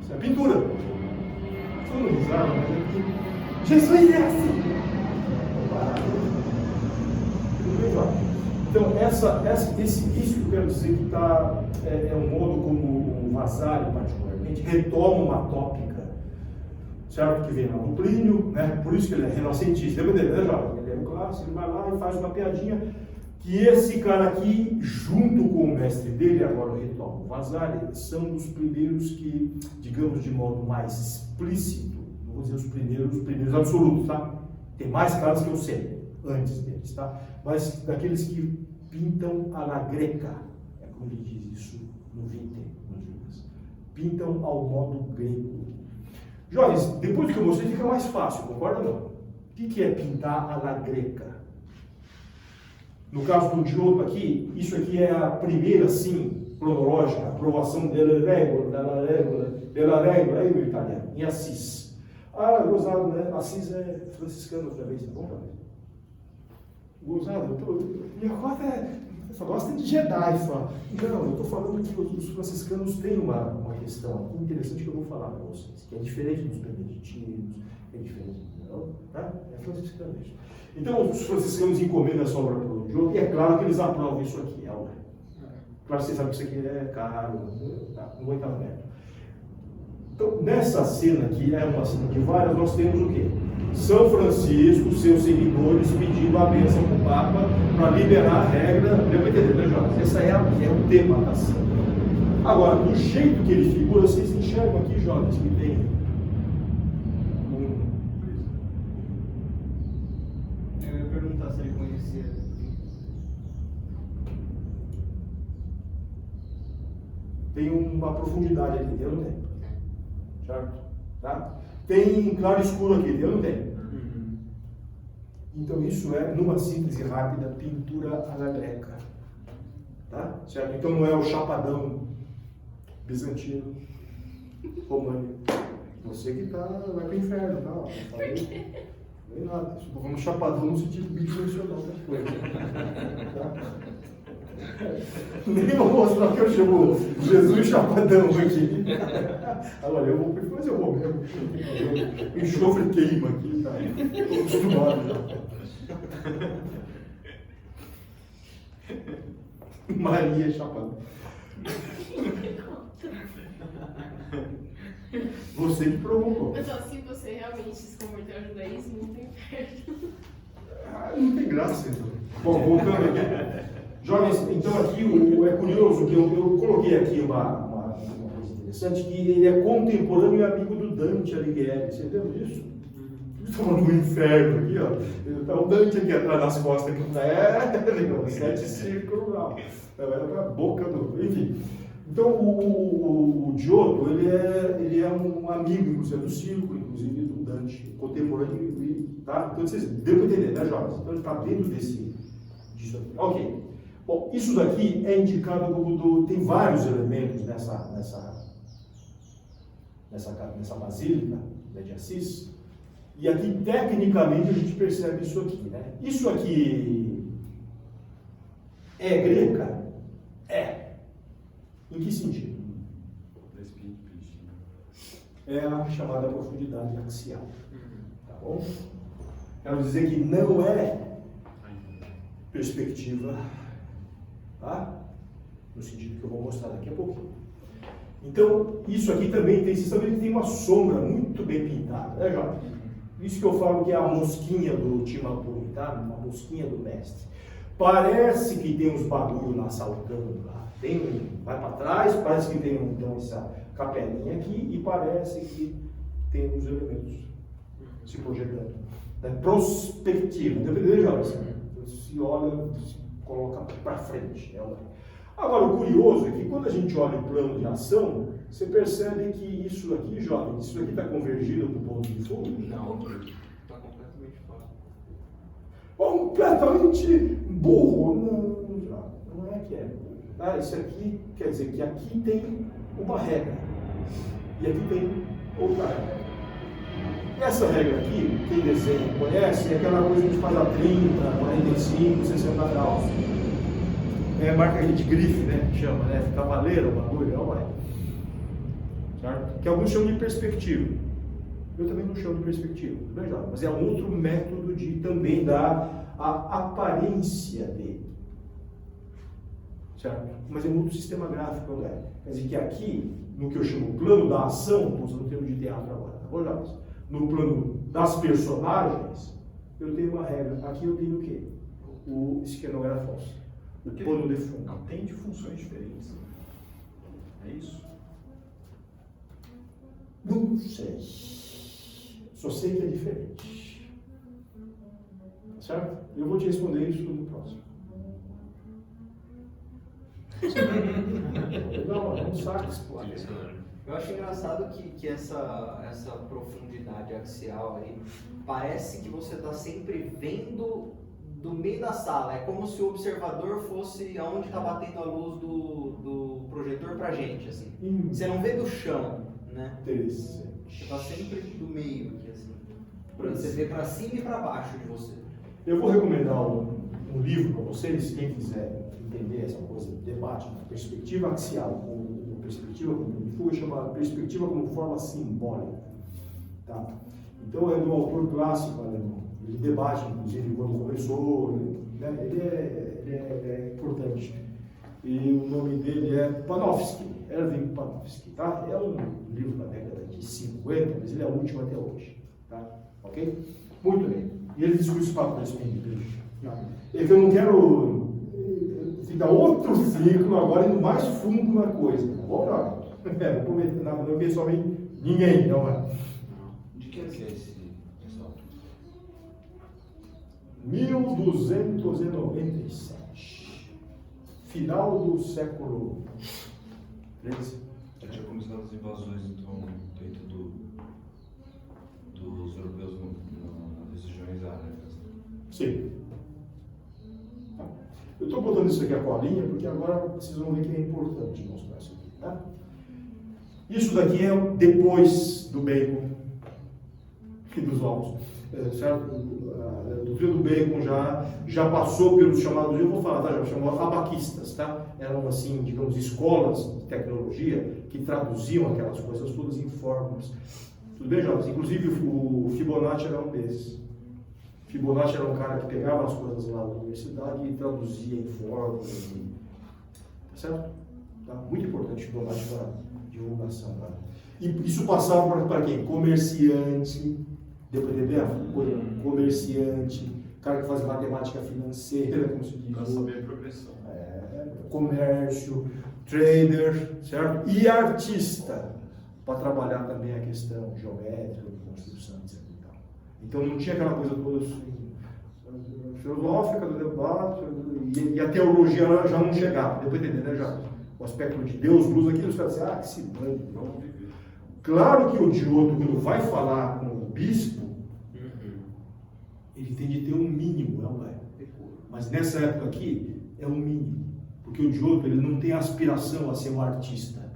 Isso é pintura. Estou não risada, mas é que Jesus é assim. Tudo bem, jovem? Então, isso que eu quero dizer que é um modo como o Vasari, particularmente, retoma uma tópica, certo? Que vem lá do Plínio, né? Por isso que ele é renascentista, deve entender, né, jovem? Ele é um clássico, ele vai lá e faz uma piadinha, que esse cara aqui, junto com o mestre dele, agora o retoma, o Vasari, são dos primeiros que, digamos de modo mais explícito, não vou dizer os primeiros absolutos, tá? Tem mais caras que eu sei, antes deles, tá? Mas daqueles que pintam à la greca, é como ele diz isso no Vinte, nos livros. Pintam ao modo grego. Jovens, depois que eu mostrei fica mais fácil, concorda ou não? O que é pintar à la greca? No caso do Giotto aqui, isso aqui é a primeira, sim, cronológica, aprovação della regola, aí no italiano, em Assis. Ah, gozado, né? Assis é franciscano também, tá bom, jovem? Gozado, minha rota só gosta de Jedi só. Não, eu estou falando que os franciscanos têm uma questão aqui interessante que eu vou falar para vocês, que é diferente dos beneditinos, é diferente, não, tá? É franciscano isso. Então, os franciscanos encomendam essa obra para o Giotto, e é claro que eles aprovam isso aqui, é obra. Claro que vocês sabem que isso aqui é caro, tá? Não vou entrar no mérito. Então, nessa cena aqui, é uma cena de várias, nós temos o quê? São Francisco, seus seguidores, pedindo a bênção para o Papa para liberar a regra. Deu para entender, né, Jorge? Esse é o tema da cena. Agora, do jeito que ele figura, vocês enxergam aqui, jovens, que tem Eu ia perguntar se ele conhecia. tem uma profundidade aqui, eu não tenho. Certo? Tá? Tem claro e escuro aqui, eu não tenho. Então isso é, numa síntese rápida, pintura à la greca. Tá? Certo? Então não é o chapadão bizantino, romano. Você que vai para o inferno, tá? Não falei nem nada. Estou falando chapadão no sentido bidimensional das coisas. Tá? Nem vou mostrar que eu chamo Jesus chapadão aqui. Agora eu vou, mas eu vou mesmo. O enxofre queima aqui, tá? Estou acostumado já. Maria chapadão. Você que provocou. Mas ó, se você realmente se converteu ao judaísmo, não tem inferno. Não tem graça, então. Bom, voltando aqui. Jovens, então aqui é curioso que eu coloquei aqui uma coisa interessante, que ele é contemporâneo e amigo do Dante Alighieri. Você lembra disso? Estamos no inferno aqui, ó. Tá o Dante aqui atrás das costas aqui. É, 7 círculos, não. É a boca do. Enfim. Então, o Giotto, ele é um amigo, inclusive, do circo, inclusive do Dante, contemporâneo, tá? Então, vocês deu para entender, né, jovens? Então, ele está dentro disso aqui. Ok. Bom, isso daqui é indicado como tem vários elementos nessa basílica, né, de Assis, e aqui, tecnicamente, a gente percebe isso aqui, né? Isso aqui é greca? É. Em que sentido? É a chamada profundidade axial. Tá bom? Quero dizer que não é perspectiva, tá? No sentido que eu vou mostrar daqui a pouquinho. Então, isso aqui também tem, vocês sabem que tem uma sombra muito bem pintada, né, Jorge? Isso que eu falo que é a mosquinha do Timapuri, tá? Uma mosquinha do mestre. Parece que tem uns bagulho lá saltando lá. Vai para trás, parece que tem então essa capelinha aqui e parece que tem uns elementos se projetando. É prospectiva, entendeu, Jorge? Se olha, se coloca para frente. Né? Agora, o curioso é que quando a gente olha o plano de ação, você percebe que isso aqui, jovem, isso aqui está convergido para o ponto de fundo? Não, está completamente fora. Completamente burro. Não, jovem, não é que é burro. Ah, isso aqui quer dizer que aqui tem uma regra e aqui tem outra regra. Essa regra aqui, quem desenha conhece, é aquela coisa que a gente faz a 30, 45, 60 graus. É marca de grife, né? Que chama, né? Cavaleiro, o bagulho, não é? Certo? Que alguns chamam de perspectiva. Eu também não chamo de perspectiva, mas é um outro método de também dar a aparência dele. Certo? Mas é um outro sistema gráfico, não é? Quer dizer que aqui, no que eu chamo plano da ação, estou usando o termo de teatro agora, tá bom, Jorge? No plano das personagens, eu tenho uma regra. Aqui eu tenho o quê? O esquenografos. O plano de fundo. Não, tem de funções diferentes. É isso? Não sei. Só sei que é diferente. Certo? Eu vou te responder isso no próximo. Não, é um saco explodir. Eu acho engraçado que essa profundidade axial aí parece que você está sempre vendo do meio da sala. É como se o observador fosse aonde está batendo a luz do projetor pra gente, assim. Você não vê do chão, né? Interessante. Você está sempre do meio aqui, assim. Você vê para cima e para baixo de você. Eu vou recomendar um livro para vocês, quem quiser entender essa coisa, debate, perspectiva axial ou perspectiva como fuga, chama perspectiva como forma simbólica. Tá? Então é do autor clássico alemão. Ele debate, inclusive, quando começou, né? Ele é importante. E o nome dele é Panofsky, Erwin Panofsky, tá? É um livro da década de 50, mas ele é o último até hoje, tá? Ok? Muito bem. E ele discute isso para o tá? É que eu não quero ficar outro ciclo agora indo mais fundo na coisa, tá bom? Não vou prometer nada, não ver somente ninguém, não é? De que é esse pessoal? 1297, final do século XIII. Já tinha começado as invasões, então, dentro dos europeus nas regiões árabes. Sim. Eu estou botando isso aqui a colinha porque agora vocês vão ver que é importante mostrar isso aqui, tá? Isso daqui é depois do bacon e dos ovos, certo? A doutrina do bacon já passou pelos chamados, eu vou falar, tá? Já chamou abaquistas, tá? Eram assim, digamos, escolas de tecnologia que traduziam aquelas coisas todas em fórmulas. Tudo bem, jovens? Inclusive o Fibonacci era um desses. Fibonacci era um cara que pegava as coisas lá da universidade e traduzia em fórmulas. Tá certo? Tá? Muito importante Fibonacci para a divulgação. Tá? E isso passava para quem? Comerciante, deu para entender? Comerciante, cara que faz matemática financeira, como se diz. Para saber a progressão. Comércio, trader, certo? E artista, para trabalhar também a questão geométrica, de construção, etc. Então não tinha aquela coisa toda assim, filosófica do debate, e a teologia já não chegava, depois entender, né, já o aspecto de Deus, luz, aquilo, os caras dizem, que se mande, vamos viver. Claro que o Diodo, quando vai falar com o bispo, ele tem de ter um mínimo, não é? Mas nessa época aqui, é um mínimo, porque o Diodo, ele não tem aspiração a ser um artista,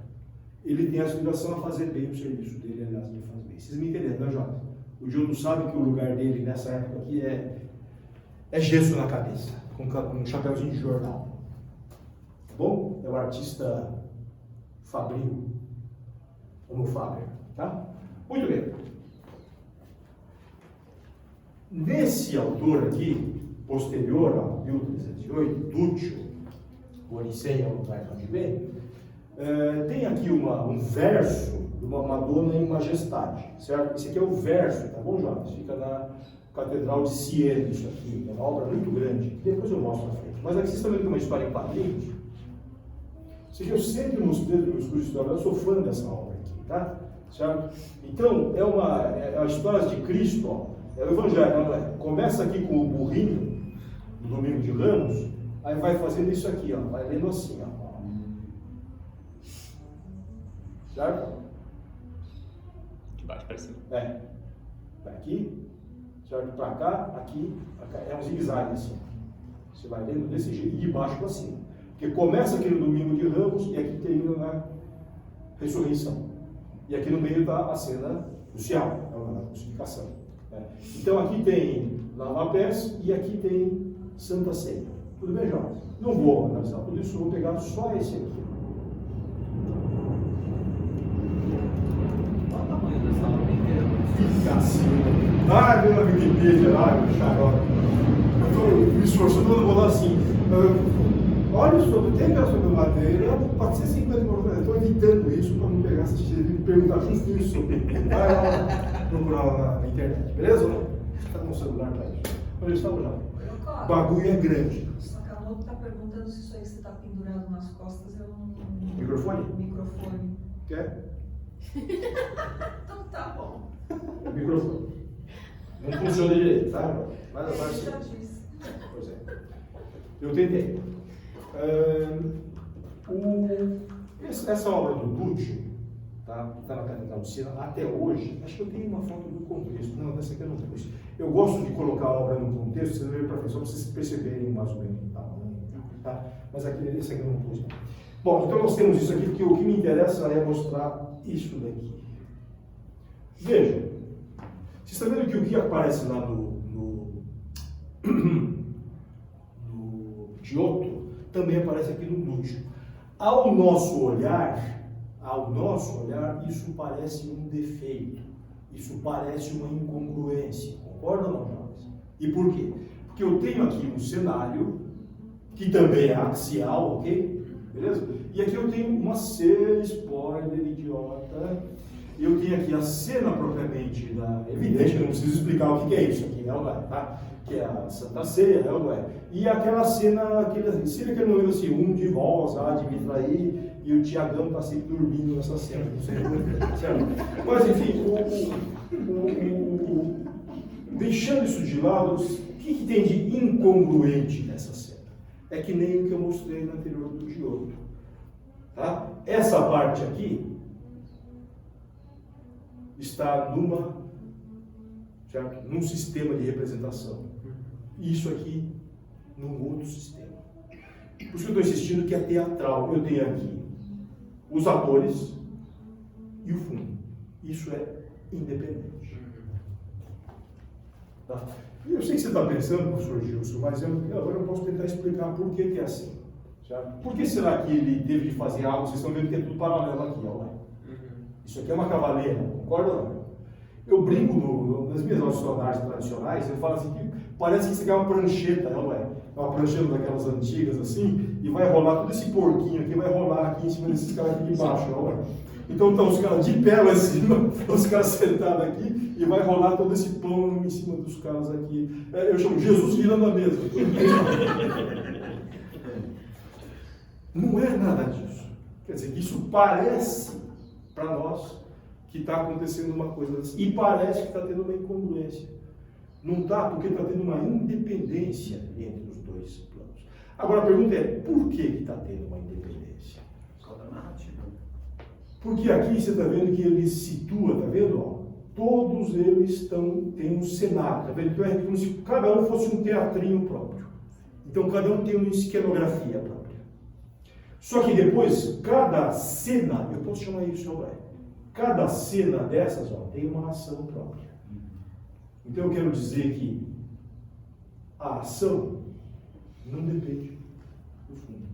ele tem aspiração a fazer bem o serviço dele, aliás, ele faz bem. Vocês me entenderam, né, Jota? O Diodo sabe que o lugar dele nessa época aqui é gesso na cabeça, com um chapéuzinho de jornal. Tá bom? É o artista fabril, como Faber, tá? Muito bem. Nesse autor aqui, posterior ao 1308, Túcio, o Odisseia, o Platão de bem, tem aqui um verso de uma Madonna em Majestade, certo? Esse aqui é o verso, tá bom, Jonas? Fica na Catedral de Siena, isso aqui, é uma obra muito grande, depois eu mostro na frente. Mas aqui vocês estão vendo que é uma história em quadrinhos. Isso aqui eu sempre mostrei nos meus cursos de história, eu sou fã dessa obra aqui, tá? Certo? Então, é a história de Cristo, ó, é o Evangelho, começa aqui com o burrinho, no domingo de Ramos, aí vai fazendo isso aqui, ó, vai lendo assim, ó. Certo? De baixo para cima. Daqui, certo? Para cá, aqui, é um zigue-zague assim. Você vai lendo desse jeito, e de baixo para cima. Porque começa aqui no domingo de Ramos e aqui termina na ressurreição. E aqui no meio está a cena crucial, a crucificação. Então aqui tem lava-pés e aqui tem Santa Ceia. Tudo bem, Jorge? Não vou analisar tudo isso, vou pegar só esse aqui. Qual o tamanho dessa obra inteira? Fica assim. Vê na Wikipedia lá, meu xarope. Eu estou me esforçando para botar assim. Olha sobre telha sobre madeira, 450 km. Eu estou evitando isso para não pegar esse e perguntar justo isso. Vai lá procurar lá na internet, beleza? Você está com o celular para isso. Olha, estamos já. O bagulho é grande. O Sakamoto está perguntando se isso aí que você está pendurado nas costas é um Microfone? microfone. Quer? Então tá bom. É microfone. Não funciona direito, tá? Vai Ele sim. já disse. Pois é. Eu tentei. Essa obra do Túcio, tá? Que está na Catedral de Siena, até hoje, acho que eu tenho uma foto do contexto. Não, dessa aqui eu não tenho. Eu gosto de colocar a obra no contexto, vocês verem para frente, só para vocês perceberem mais ou menos o tamanho, tá? Mas aqui, esse aqui eu não pus. Bom, então nós temos isso aqui, porque o que me interessa é mostrar isso daqui. Vejam, vocês estão vendo que o que aparece lá no Giotto também aparece aqui no Túcio. Ao nosso olhar, isso parece um defeito, isso parece uma incongruência, concorda ou não, Jonas? E por quê? Porque eu tenho aqui um cenário que também é axial, ok? Beleza? E aqui eu tenho uma cena, spoiler, idiota. Eu tenho aqui a cena propriamente evidente, que não preciso explicar o que é isso aqui, não é? Tá? Que é a Santa Ceia, não é? E aquela cena, aquele momento assim, um de vós há de me trair, e o Tiagão está sempre dormindo nessa cena, não sei, certo? Mas enfim, deixando isso de lado, o que tem de incongruente nessa cena? É que nem o que eu mostrei no anterior do Giotto. Tá? Essa parte aqui está num sistema de representação. E isso aqui num outro sistema. Por isso que eu estou insistindo que é teatral. Eu tenho aqui os atores e o fundo. Isso é independente. Tá? E eu sei que você está pensando, professor Gilson, mas agora eu posso tentar explicar por que é assim. Certo? Por que será que ele teve de fazer algo? Vocês estão vendo que é tudo paralelo aqui, ó. Isso aqui é uma cavaleira, concorda ou não? Eu brinco nas minhas aulas sonoras tradicionais, eu falo assim que parece que isso aqui é uma prancheta, não é? É uma prancheta daquelas antigas assim, e vai rolar todo esse porquinho aqui, vai rolar aqui em cima desses caras aqui de baixo, não é? Então estão os caras de pé lá em cima, os caras sentados aqui, e vai rolar todo esse pão em cima dos caras aqui. Eu chamo Jesus virando a mesa. Não é nada disso. Quer dizer, isso parece para nós que está acontecendo uma coisa assim, e parece que está tendo uma incongruência. Não está porque está tendo uma independência entre os dois planos. Agora a pergunta é, por que está tendo uma independência? Por causa da narrativa. Porque aqui você está vendo que ele situa, está vendo? Ó, todos eles têm um cenário, está vendo? Então é como se cada um fosse um teatrinho próprio. Então cada um tem uma escenografia própria. Só que depois, cada cena, eu posso chamar isso, não é? Cada cena dessas, ó, tem uma ação própria. Então eu quero dizer que a ação não depende do fundo.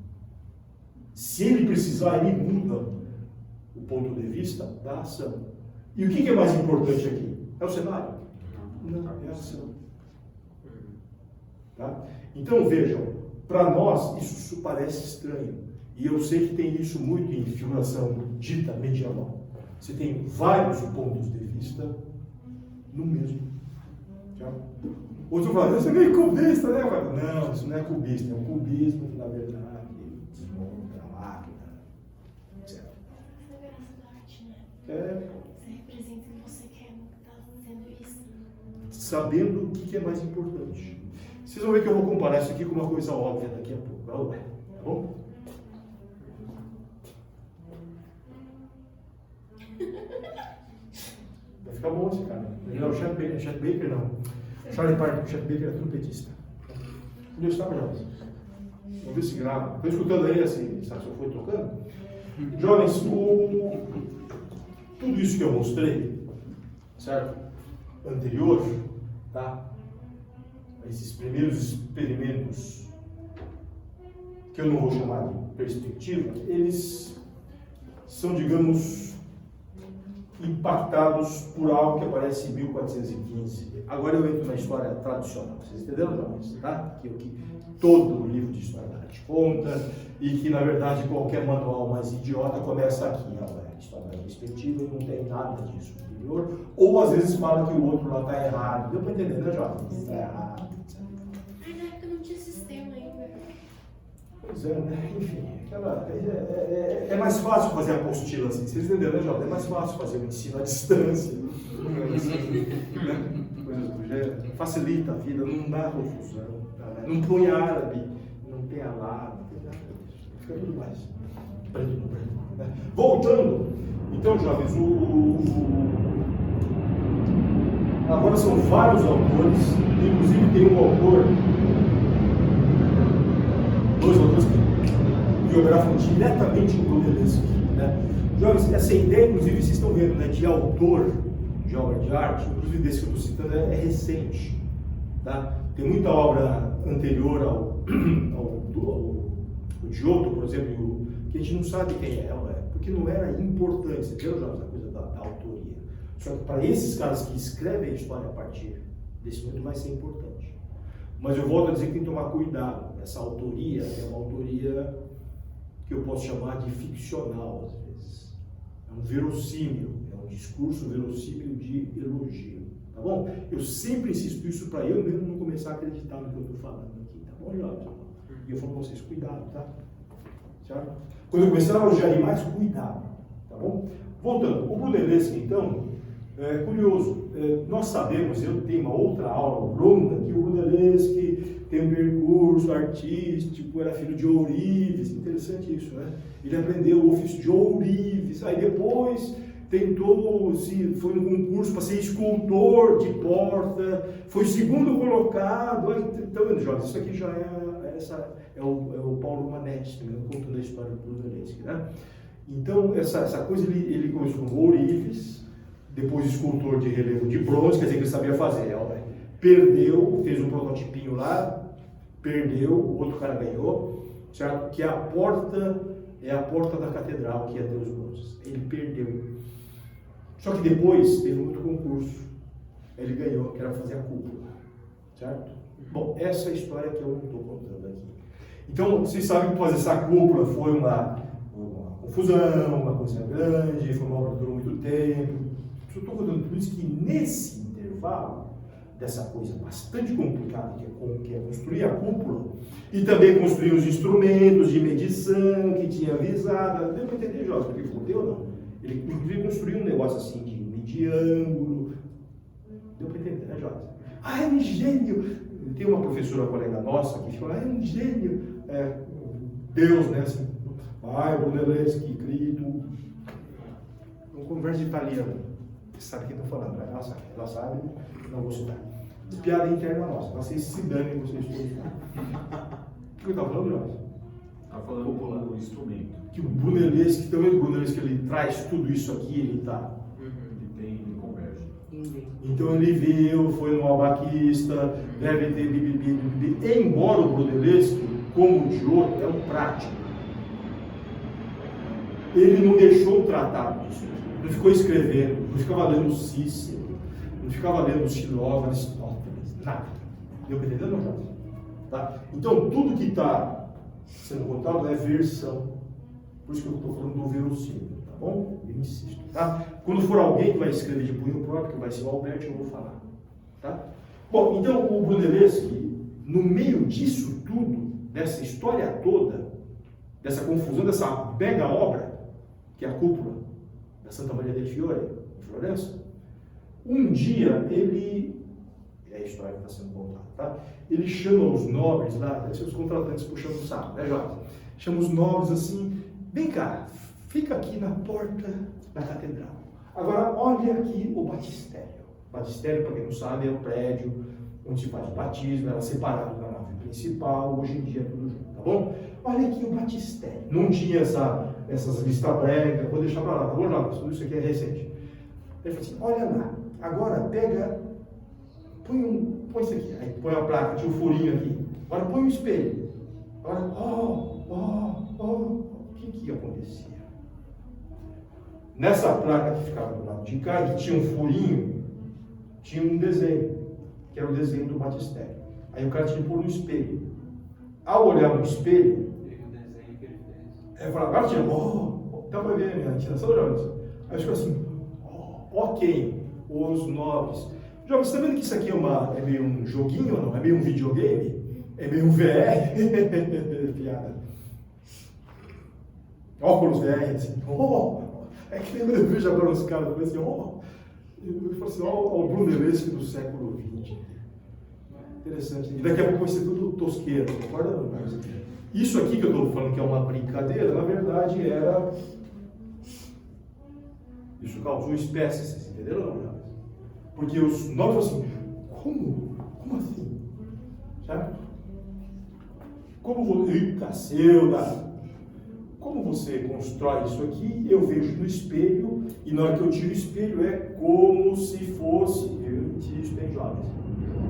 Se ele precisar, ele muda o ponto de vista da ação. E o que é mais importante aqui? É o cenário? Não, é a ação. Tá? Então vejam, para nós isso parece estranho. E eu sei que tem isso muito em figuração dita medieval. Você tem vários pontos de vista no mesmo. Já? Outro fala, isso é meio cubista, né? Falo, não, isso não é cubista, é um cubismo que, na verdade, desmonta a máquina, etc. Essa é a graça da arte, né? É, Você representa o que você quer, não está sendo isso. sabendo o que é mais importante. Vocês vão ver que eu vou comparar isso aqui com uma coisa óbvia daqui a pouco. Tá bom? Vai ficar bom esse cara. Não, o Chet Baker não. Charlie Parker, o Chet Baker é trompetista. Onde eu estava, jovens? Vamos ver se grava. Estou escutando aí esse saxofone tocando? Jovens, tudo isso que eu mostrei, certo? Anterior, tá? Esses primeiros experimentos, que eu não vou chamar de perspectiva, eles são, digamos, impactados por algo que aparece em 1415. Agora eu entro na história tradicional, vocês entenderam, jovens? Tá? Que todo livro de história da arte conta, e que, na verdade, qualquer manual mais idiota começa aqui. A história da perspectiva não tem nada disso anterior, ou às vezes fala que o outro lá está errado. Deu para entender, né, jovens? Está errado. Ai, na época não tinha sistema ainda. Pois é, né? Enfim, é mais fácil fazer apostila assim, vocês entenderam, né, Jovem? É mais fácil fazer o ensino à distância, né? Coisas do gênero. Facilita a vida, não dá confusão, tá? Não põe árabe, não tem alá, não tem nada disso. Fica tudo mais preto no branco. Né? Voltando, então, jovens, agora são vários autores, inclusive tem um autor. Dois autores que biografam diretamente o Brunelleschi, né? Jovens, essa ideia, inclusive, vocês estão vendo, né, de autor de obra de arte, inclusive desse que eu estou citando, é recente. Tá? Tem muita obra anterior ao Giotto, por exemplo, que a gente não sabe quem é ela, porque não era importante, você viu, Jovens, a coisa da autoria. Só que para esses caras que escrevem a história a partir desse momento vai ser importante. Mas eu volto a dizer que tem que tomar cuidado. Essa autoria é uma autoria que eu posso chamar de ficcional, às vezes. É um verossímil, é um discurso verossímil de elogio. Tá bom? Eu sempre insisto isso para eu mesmo não começar a acreditar no que eu estou falando aqui. Tá bom, Jorge? E eu falo com vocês, cuidado, tá? Certo? Quando eu começar a elogiar mais, cuidado. Tá bom? Voltando, o Brunelleschi, então, é curioso. Nós sabemos, eu tenho uma outra aula longa, que o Brunelleschi tem um percurso artístico, era filho de ourives, interessante isso, né? Ele aprendeu o ofício de ourives, aí depois tentou, foi no concurso para ser escultor de porta, foi segundo colocado. Então, vendo, jovens, isso aqui já é o Paulo Manetti, também, contando a história do Brunelleschi, né? Então, essa coisa, ele começou com ourives, depois escultor de relevo de bronze, quer dizer que ele sabia fazer, perdeu, fez um prototipinho lá, perdeu, o outro cara ganhou, certo? Que é a porta da catedral que ia ter os bronzes. Ele perdeu. Só que depois teve um outro concurso, ele ganhou, que era fazer a cúpula, certo? Bom, essa é a história que eu não estou contando aqui. Então, vocês sabem que fazer essa cúpula foi uma confusão, uma coisa grande, foi uma obra que durou muito tempo. Eu estou contando tudo isso que nesse intervalo, dessa coisa bastante complicada que é construir a cúpula, e também construir os instrumentos de medição que tinha avisado, deu para entender, Jorge, porque fodeu ou não? Ele inclusive construiu um negócio assim de medir ângulo, deu para entender, né, Jorge? Ah, é um gênio. Tem uma professora colega nossa que fala, é um gênio. Deus, né? Assim, Brunelleschi, querido. Não conversa italiano. Você sabe o que eu estou falando, né? Ela sabe, não vou citar. Piada interna nossa. Vocês se danem, vocês todos. O que eu estava falando, Jorge? Está falando do instrumento. Que o Brunelleschi, talvez o Brunelleschi, ele traz tudo isso aqui, ele está. Ele converge. Então ele viu, foi no albaquista, deve ter bibibi. Embora o Brunelleschi, como o Giotto, é um prático. Ele não deixou o tratado disso. Não ficou escrevendo, não ficava lendo Cícero, não ficava lendo os filósofos, Aristóteles, nada. Deu para entender, não, Jorge? Tá? Então tudo que está sendo contado é versão. Por isso que eu estou falando do verossímil, tá bom? Eu insisto, tá? Quando for alguém que vai escrever de punho próprio, que vai ser o Alberto, eu vou falar, tá? Bom, então o Brunelleschi, no meio disso tudo, dessa história toda, dessa confusão, dessa mega obra, que é a cúpula da Santa Maria del Fiore, em Florença, um dia ele, é a história que está sendo contada, tá? Ele chama os nobres lá, deve ser os contratantes puxando o saco, né, Jorge? Chama os nobres assim, vem cá, fica aqui na porta da catedral. Agora, olha aqui o batistério. O batistério, para quem não sabe, é o prédio onde se faz o batismo, era separado da nave principal, hoje em dia é tudo junto, tá bom? Olha aqui o batistério. Não tinha essas listas brancas, vou deixar para lá, tá bom, Jorge? Tudo isso aqui é recente. Ele falou assim, olha lá, agora pega, põe isso aqui, aí põe a placa, tinha um furinho aqui, agora põe um espelho. Agora, o que acontecia? Nessa placa que ficava do lado de cá, que tinha um furinho, tinha um desenho, que era o desenho do batistério. Aí o cara tinha que pôr no espelho. Ao olhar no espelho, eu falava, agora tinha, dá pra ver a minha tiração de olhos. Aí ficou assim, ok, os nobres. Jovem, você está vendo que isso aqui é meio um joguinho ou não? É meio um videogame? É meio um VR? Piada. Óculos VR, assim, é que lembra, eu vejo agora os caras, assim, eu falo assim, o Brunelleschi do século XX. Interessante. E daqui a pouco vai ser tudo tosqueiro, concorda? Não? Isso aqui que eu estou falando que é uma brincadeira, na verdade era... Isso causou espécies, vocês entenderam ou não? Porque os nobres falam assim, como assim? Certo? Como você constrói isso aqui, eu vejo no espelho, e na hora que eu tiro o espelho é como se fosse, eu tiro o espelho jovens,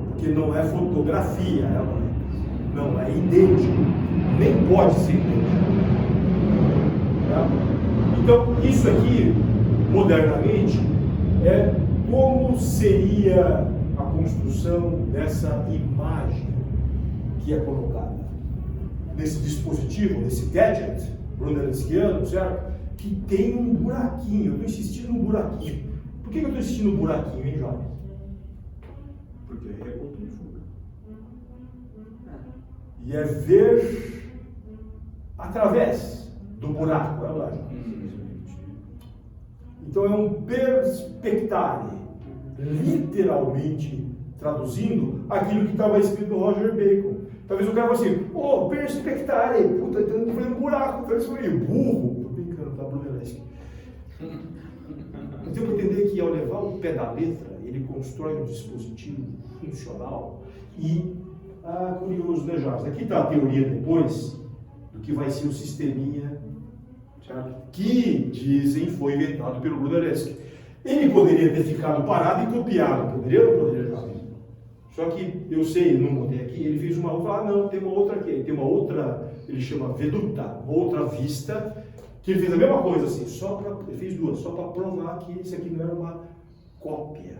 porque não é fotografia, não é idêntico, nem pode ser idêntico. Tá? Então, isso aqui, modernamente, é como seria a construção dessa imagem que é colocada nesse dispositivo, nesse gadget brunelleschiano, certo? Que tem um buraquinho. Eu estou insistindo no buraquinho. Por que eu estou insistindo no buraquinho, hein, jovens? Porque é ponto de fuga. E é ver através do buraco, é lógico. Então é um perspectare, literalmente traduzindo aquilo que estava escrito no Roger Bacon. Talvez o cara fale assim, perspectare, puta, então eu tô vendo um buraco, então isso meio burro. Tô brincando, tá, Brunelleschi? Então eu entender que ao levar o pé da letra, ele constrói um dispositivo funcional e, curioso, né, Jorge? Aqui está a teoria depois do que vai ser o sisteminha, certo? Que dizem foi inventado pelo Brunelleschi. Ele poderia ter ficado parado e copiado, poderia ou não poderia, Jorge? Só que eu sei, não botei aqui, ele fez uma outra, não, tem uma outra aqui, tem uma outra, ele chama veduta, uma outra vista, que ele fez a mesma coisa assim, ele fez duas, só para provar que isso aqui não era uma cópia,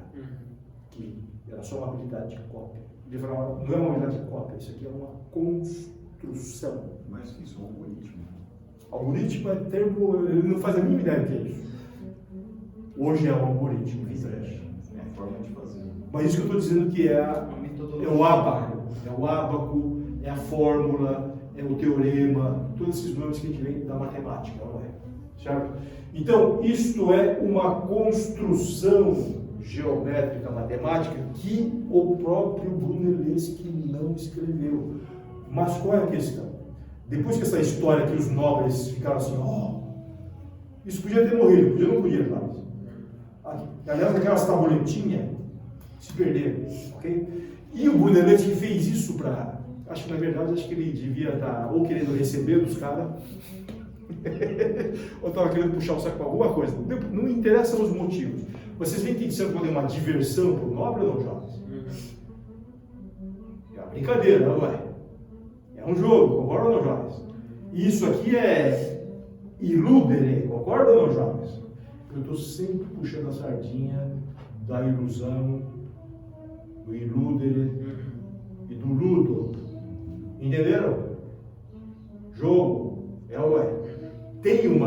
que era só uma habilidade de cópia. Ele falava, não é uma habilidade de cópia, isso aqui é uma construção. Mais que isso é um algoritmo. Algoritmo é termo, ele não faz a mínima ideia do que é isso. Hoje é um algoritmo, É a forma de fazer. mas isso que eu estou dizendo que é o ábaco, é a fórmula, é o teorema, todos esses nomes que a gente vem da matemática, não é? Certo? Então, isto é uma construção geométrica, matemática, que o próprio Brunelleschi não escreveu. Mas qual é a questão? Depois que essa história que os nobres ficaram assim, isso podia ter morrido, podia não podia, Charles. Aliás, aquelas tabuletinhas se perderam, ok? E o Brunelleschi fez isso para... Acho que na verdade, acho que ele devia estar ou querendo receber dos caras, ou estava querendo puxar o saco para alguma coisa. Não interessam os motivos. Vocês veem que isso pode ser uma diversão para o nobre ou não, jovens? É uma brincadeira, não é? É um jogo, concorda ou não, jovens? E isso aqui é iludere, concorda ou não, jovens? Eu estou sempre puxando a sardinha da ilusão, do iludere e do ludo. Entenderam? Jogo, é ou é? Tem um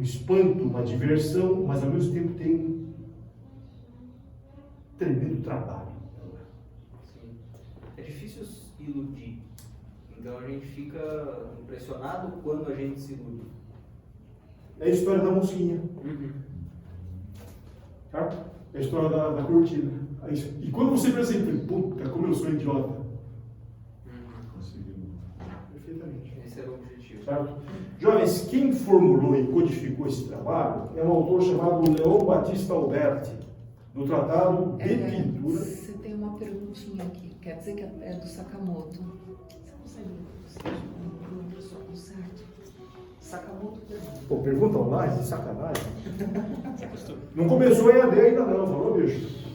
espanto, uma diversão, mas ao mesmo tempo tem um tremendo trabalho. Sim. É difícil iludir. Então a gente fica impressionado quando a gente se ilude. É a história da mosquinha. Certo? É a história da cortina. E quando você pensa em puta, como eu sou idiota. Perfeitamente. Esse era o objetivo. Certo? Jovens, quem formulou e codificou esse trabalho é um autor chamado Leon Battista Alberti, no Tratado de Pintura. Você tem uma perguntinha aqui, quer dizer que é do Sakamoto. Você consegue um professor com certo? Sakamoto pergunta. Pô, pergunta online, sacanagem. Não começou a EAD ainda não, falou, bicho?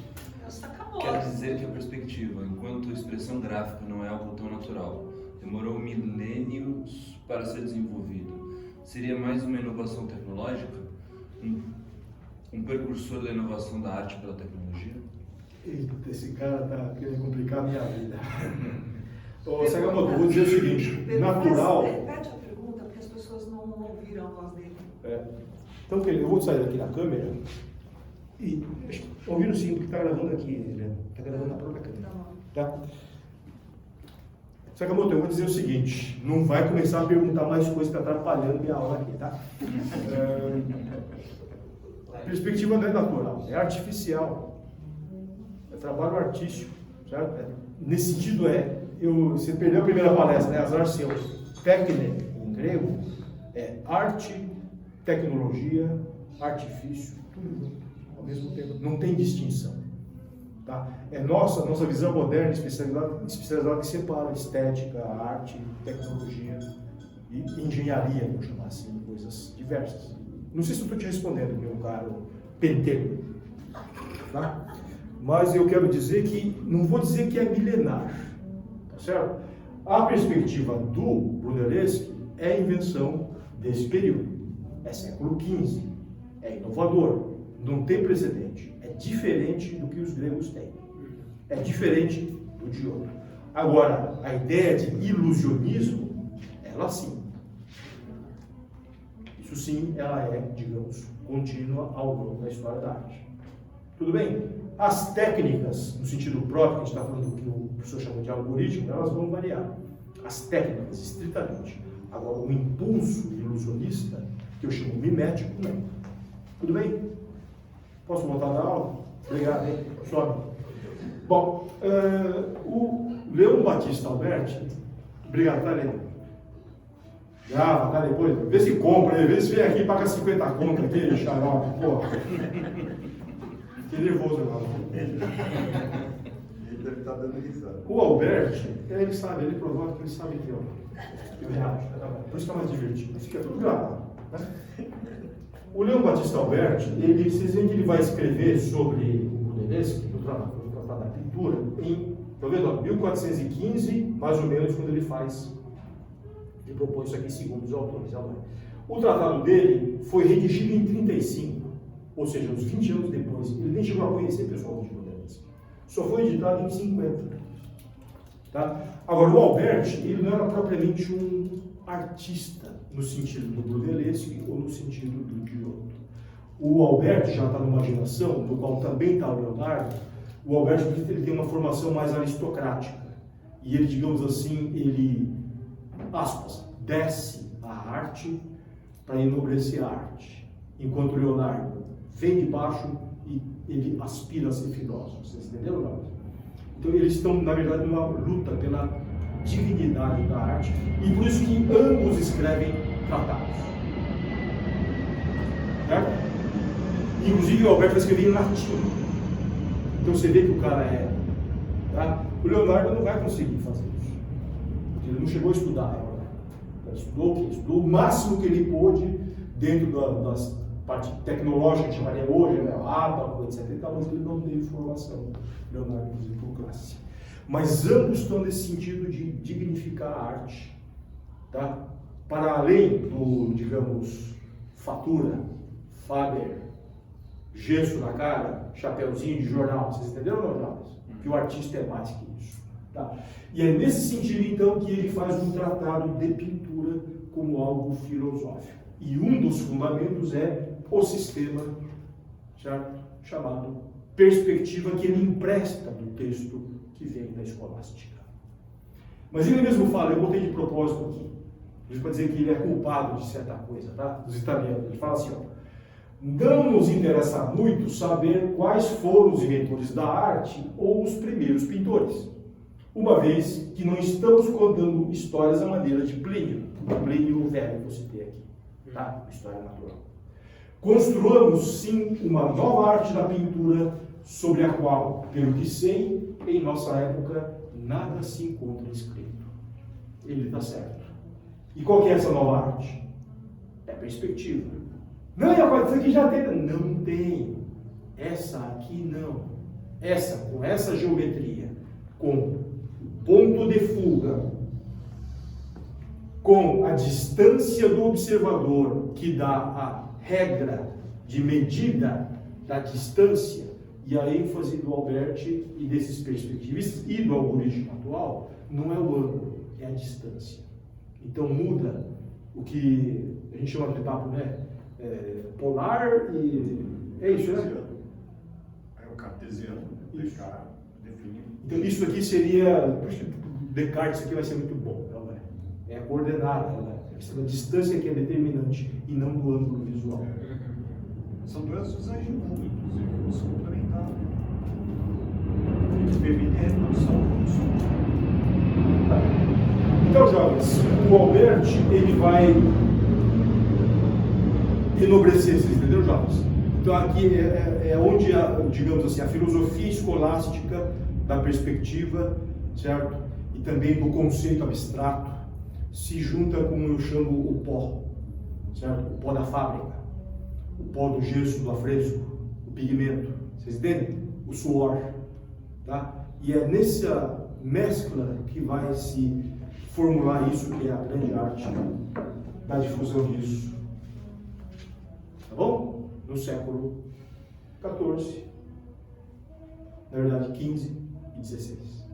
É o Sakamoto. Quer dizer que a perspectiva, enquanto expressão gráfica não é algo tão natural, demorou milênios para ser desenvolvido. Seria mais uma inovação tecnológica? Um precursor da inovação da arte pela tecnologia? Eita, esse cara tá querendo complicar a minha vida. Ô, Sakamoto, vou dizer o seguinte, natural... Repete a pergunta, porque as pessoas não ouviram a voz dele. Então, eu vou sair daqui da câmera e... Ouviram sim, porque está gravando aqui, né? Está gravando na própria câmera. Tá? Sakamoto, eu vou dizer o seguinte, não vai começar a perguntar mais coisas que está atrapalhando minha aula aqui, tá? A perspectiva não é natural, é artificial. É trabalho artístico, certo? Nesse sentido você perdeu a primeira palestra, né? Azar seu. Técnica, em grego, é arte, tecnologia, artifício, tudo junto, ao mesmo tempo. Não tem distinção. Tá? É nossa visão moderna, especializada que separa estética, arte, tecnologia e engenharia, vou chamar assim, coisas diversas. Não sei se eu estou te respondendo, meu caro penteiro, tá? Mas eu quero dizer que, não vou dizer que é milenar, tá certo? A perspectiva do Brunelleschi é a invenção desse período, é século XV, é inovador, não tem precedente. É diferente do que os gregos têm. É diferente do de outro. Agora, a ideia de ilusionismo, ela sim. Isso sim, ela é, digamos, contínua ao longo da história da arte. Tudo bem? As técnicas, no sentido próprio, que a gente está falando que o professor chamou de algoritmo, elas vão variar. As técnicas, estritamente. Agora, o impulso ilusionista, que eu chamo mimético, não. Tudo bem? Posso voltar da aula? Obrigado, hein? Sobe. Bom, o Leon Battista Alberti, obrigado, tá, Leon? Grava, tá depois? Vê se compra, vê se vem aqui e paga 50 conto aqui, xarope, porra. Fiquei nervoso agora. Ele deve estar dando risada. O Alberti, ele sabe, ele provou que ele sabe que eu reajo, tá bom? Por isso que é mais divertido, fica tudo gravado, né? O Leon Battista Alberti, vocês veem que ele vai escrever sobre o Brunelleschi, no Tratado da Pintura, em, tá vendo, 1415, mais ou menos, quando ele propõe isso aqui segundo os autores. O tratado dele foi redigido em 35, ou seja, uns 20 anos depois. Ele nem chegou a conhecer pessoalmente o Brunelleschi. Só foi editado em 50. Tá? Agora, o Alberti, ele não era propriamente um artista, no sentido do Brunelleschi ou no sentido do Giotto. O Alberti já está numa geração, no qual também está o Leonardo. O Alberti ele tem uma formação mais aristocrática. E ele, digamos assim, ele, aspas, desce a arte para enobrecer a arte. Enquanto o Leonardo vem de baixo e ele aspira a ser filósofo. Vocês entenderam, não? Então eles estão, na verdade, numa luta pela dignidade da arte, e por isso que ambos escrevem tratados. Certo? Inclusive o Alberto vai escrever em latim. Então você vê que o cara é. Tá? O Leonardo não vai conseguir fazer isso. Porque ele não chegou a estudar. Ele estudou o máximo que ele pôde dentro das partes tecnológicas que chamaria hoje, né? Abaco, etc. Mas ele não teve formação. Leonardo, inclusive, por classe. Mas ambos estão nesse sentido de dignificar a arte. Tá? Para além do, digamos, fatura, Faber, gesso na cara, chapeuzinho de jornal, vocês entenderam, não, jovens? Que o artista é mais que isso. Tá? E é nesse sentido, então, que ele faz um tratado de pintura como algo filosófico. E um dos fundamentos é o sistema, certo? Chamado perspectiva, que ele empresta do texto que vem da escolástica. Mas ele mesmo fala, eu botei de propósito aqui, para dizer que ele é culpado de certa coisa, tá? Dos italianos. Ele fala assim, ó, não nos interessa muito saber quais foram os inventores da arte ou os primeiros pintores, uma vez que não estamos contando histórias à maneira de Plínio, o velho que eu citei aqui, tá? História natural. Construamos, sim, uma nova arte da pintura sobre a qual, pelo que sei, em nossa época, nada se encontra escrito. Ele está certo. E qual que é essa nova arte? É perspectiva. Não, isso aqui já tem. Não tem. Essa aqui não. Essa, com essa geometria, com ponto de fuga, com a distância do observador, que dá a regra de medida da distância, e a ênfase do Alberti e desses perspectivistas e do algoritmo atual, não é o ângulo, é a distância. Então muda o que a gente chama de papo, né? Polar e... é isso, né? É o cartesiano, Descartes definido. Então isso aqui seria... Por isso que Descartes, isso aqui vai ser muito bom, não é? É a coordenada, né? É a distância que é determinante e não do ângulo visual. São duas visões de mundo, inclusive, que se complementaram. Eles permitem a reprodução do som. Então, jovens, o Alberti, ele vai enobrecer, vocês entenderam, jovens? Então, aqui é onde, digamos assim, a filosofia escolástica da perspectiva, certo? E também do conceito abstrato, se junta com, eu chamo, o pó, certo? O pó da fábrica. O pó do gesso, do afresco, o pigmento, vocês entendem? O suor, tá? E é nessa mescla que vai se formular isso, que é a grande arte da difusão disso. Tá bom? No século XIV, na verdade 15 e 16.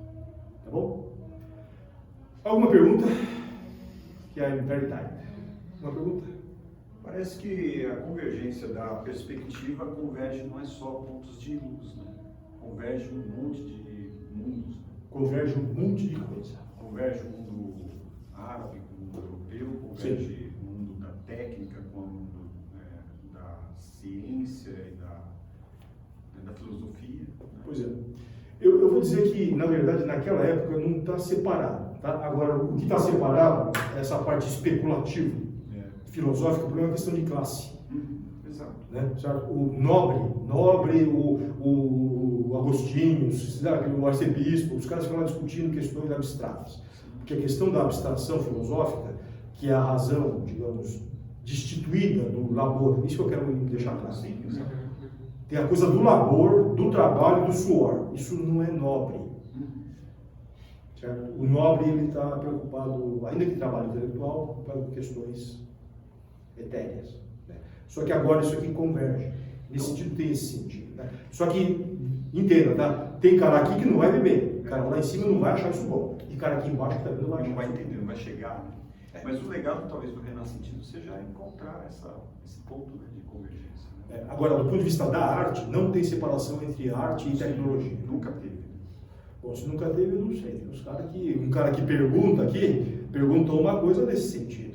Tá bom? Alguma pergunta? Que é very time. Uma pergunta? Parece que a convergência da perspectiva converge não é só pontos de luz, né? Converge um monte de mundos. Né? Converge um monte de coisa. Converge o mundo árabe com o mundo europeu, converge o mundo da técnica com o mundo da ciência e da filosofia. Né? Pois é. Eu vou dizer que, na verdade, naquela época não está separado. Tá? Agora, o que está separado é essa parte especulativa. Filosófica, o problema é a questão de classe. Exato. Né? O nobre, o Agostinho, o arcebispo, os caras ficam lá discutindo questões abstratas. Porque a questão da abstração filosófica, que é a razão, digamos, destituída do labor, isso que eu quero deixar claro. Sim, tem a coisa do labor, do trabalho e do suor. Isso não é nobre. Certo? O nobre, ele está preocupado, ainda que trabalhe intelectual, preocupado com questões etéreas. Né? Só que agora isso aqui converge. Nesse sentido tem esse sentido. Né? Só que, entenda, tá? Tem cara aqui que não vai beber. O cara lá em cima não vai achar isso bom. E cara aqui embaixo também não vai achar. Não vai entender, não vai chegar. Né? Mas o legado, talvez, do renascentismo seja encontrar esse ponto, né, de convergência. Né? Agora, do ponto de vista da arte, não tem separação entre arte e tecnologia. Nunca teve. Bom, se nunca teve, eu não sei. Um cara que pergunta aqui, perguntou uma coisa nesse sentido.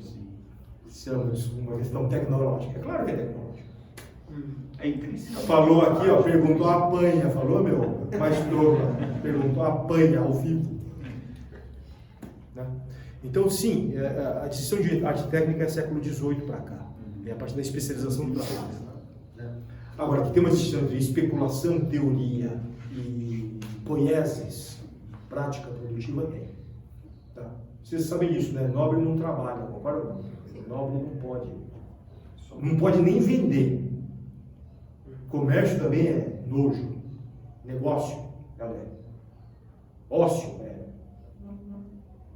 Isso é uma questão tecnológica. É claro que é tecnológico. É intrínseco. Falou aqui, ó, perguntou apanha, falou, meu? Maestro, perguntou apanha ao vivo. Né? Então, sim, a distinção de arte técnica é século XVIII para cá. É a partir da especialização do trabalho. Né? Agora, que tem uma distinção entre especulação, teoria e poieses, prática produtiva, tem. Tá? Vocês sabem disso, né? Nobre não trabalha, concorda? Nobre não pode nem vender. Comércio também é nojo. Negócio, galera. Ócio é.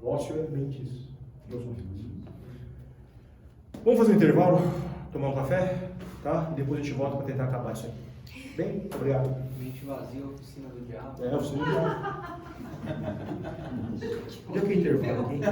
Ócio é mente isso. Vamos fazer um intervalo, tomar um café, tá? E depois a gente volta para tentar acabar isso aqui. Bem? Obrigado. Mente vazia, oficina do diabo. É, oficina do diabo. Onde é que é intervalo aqui?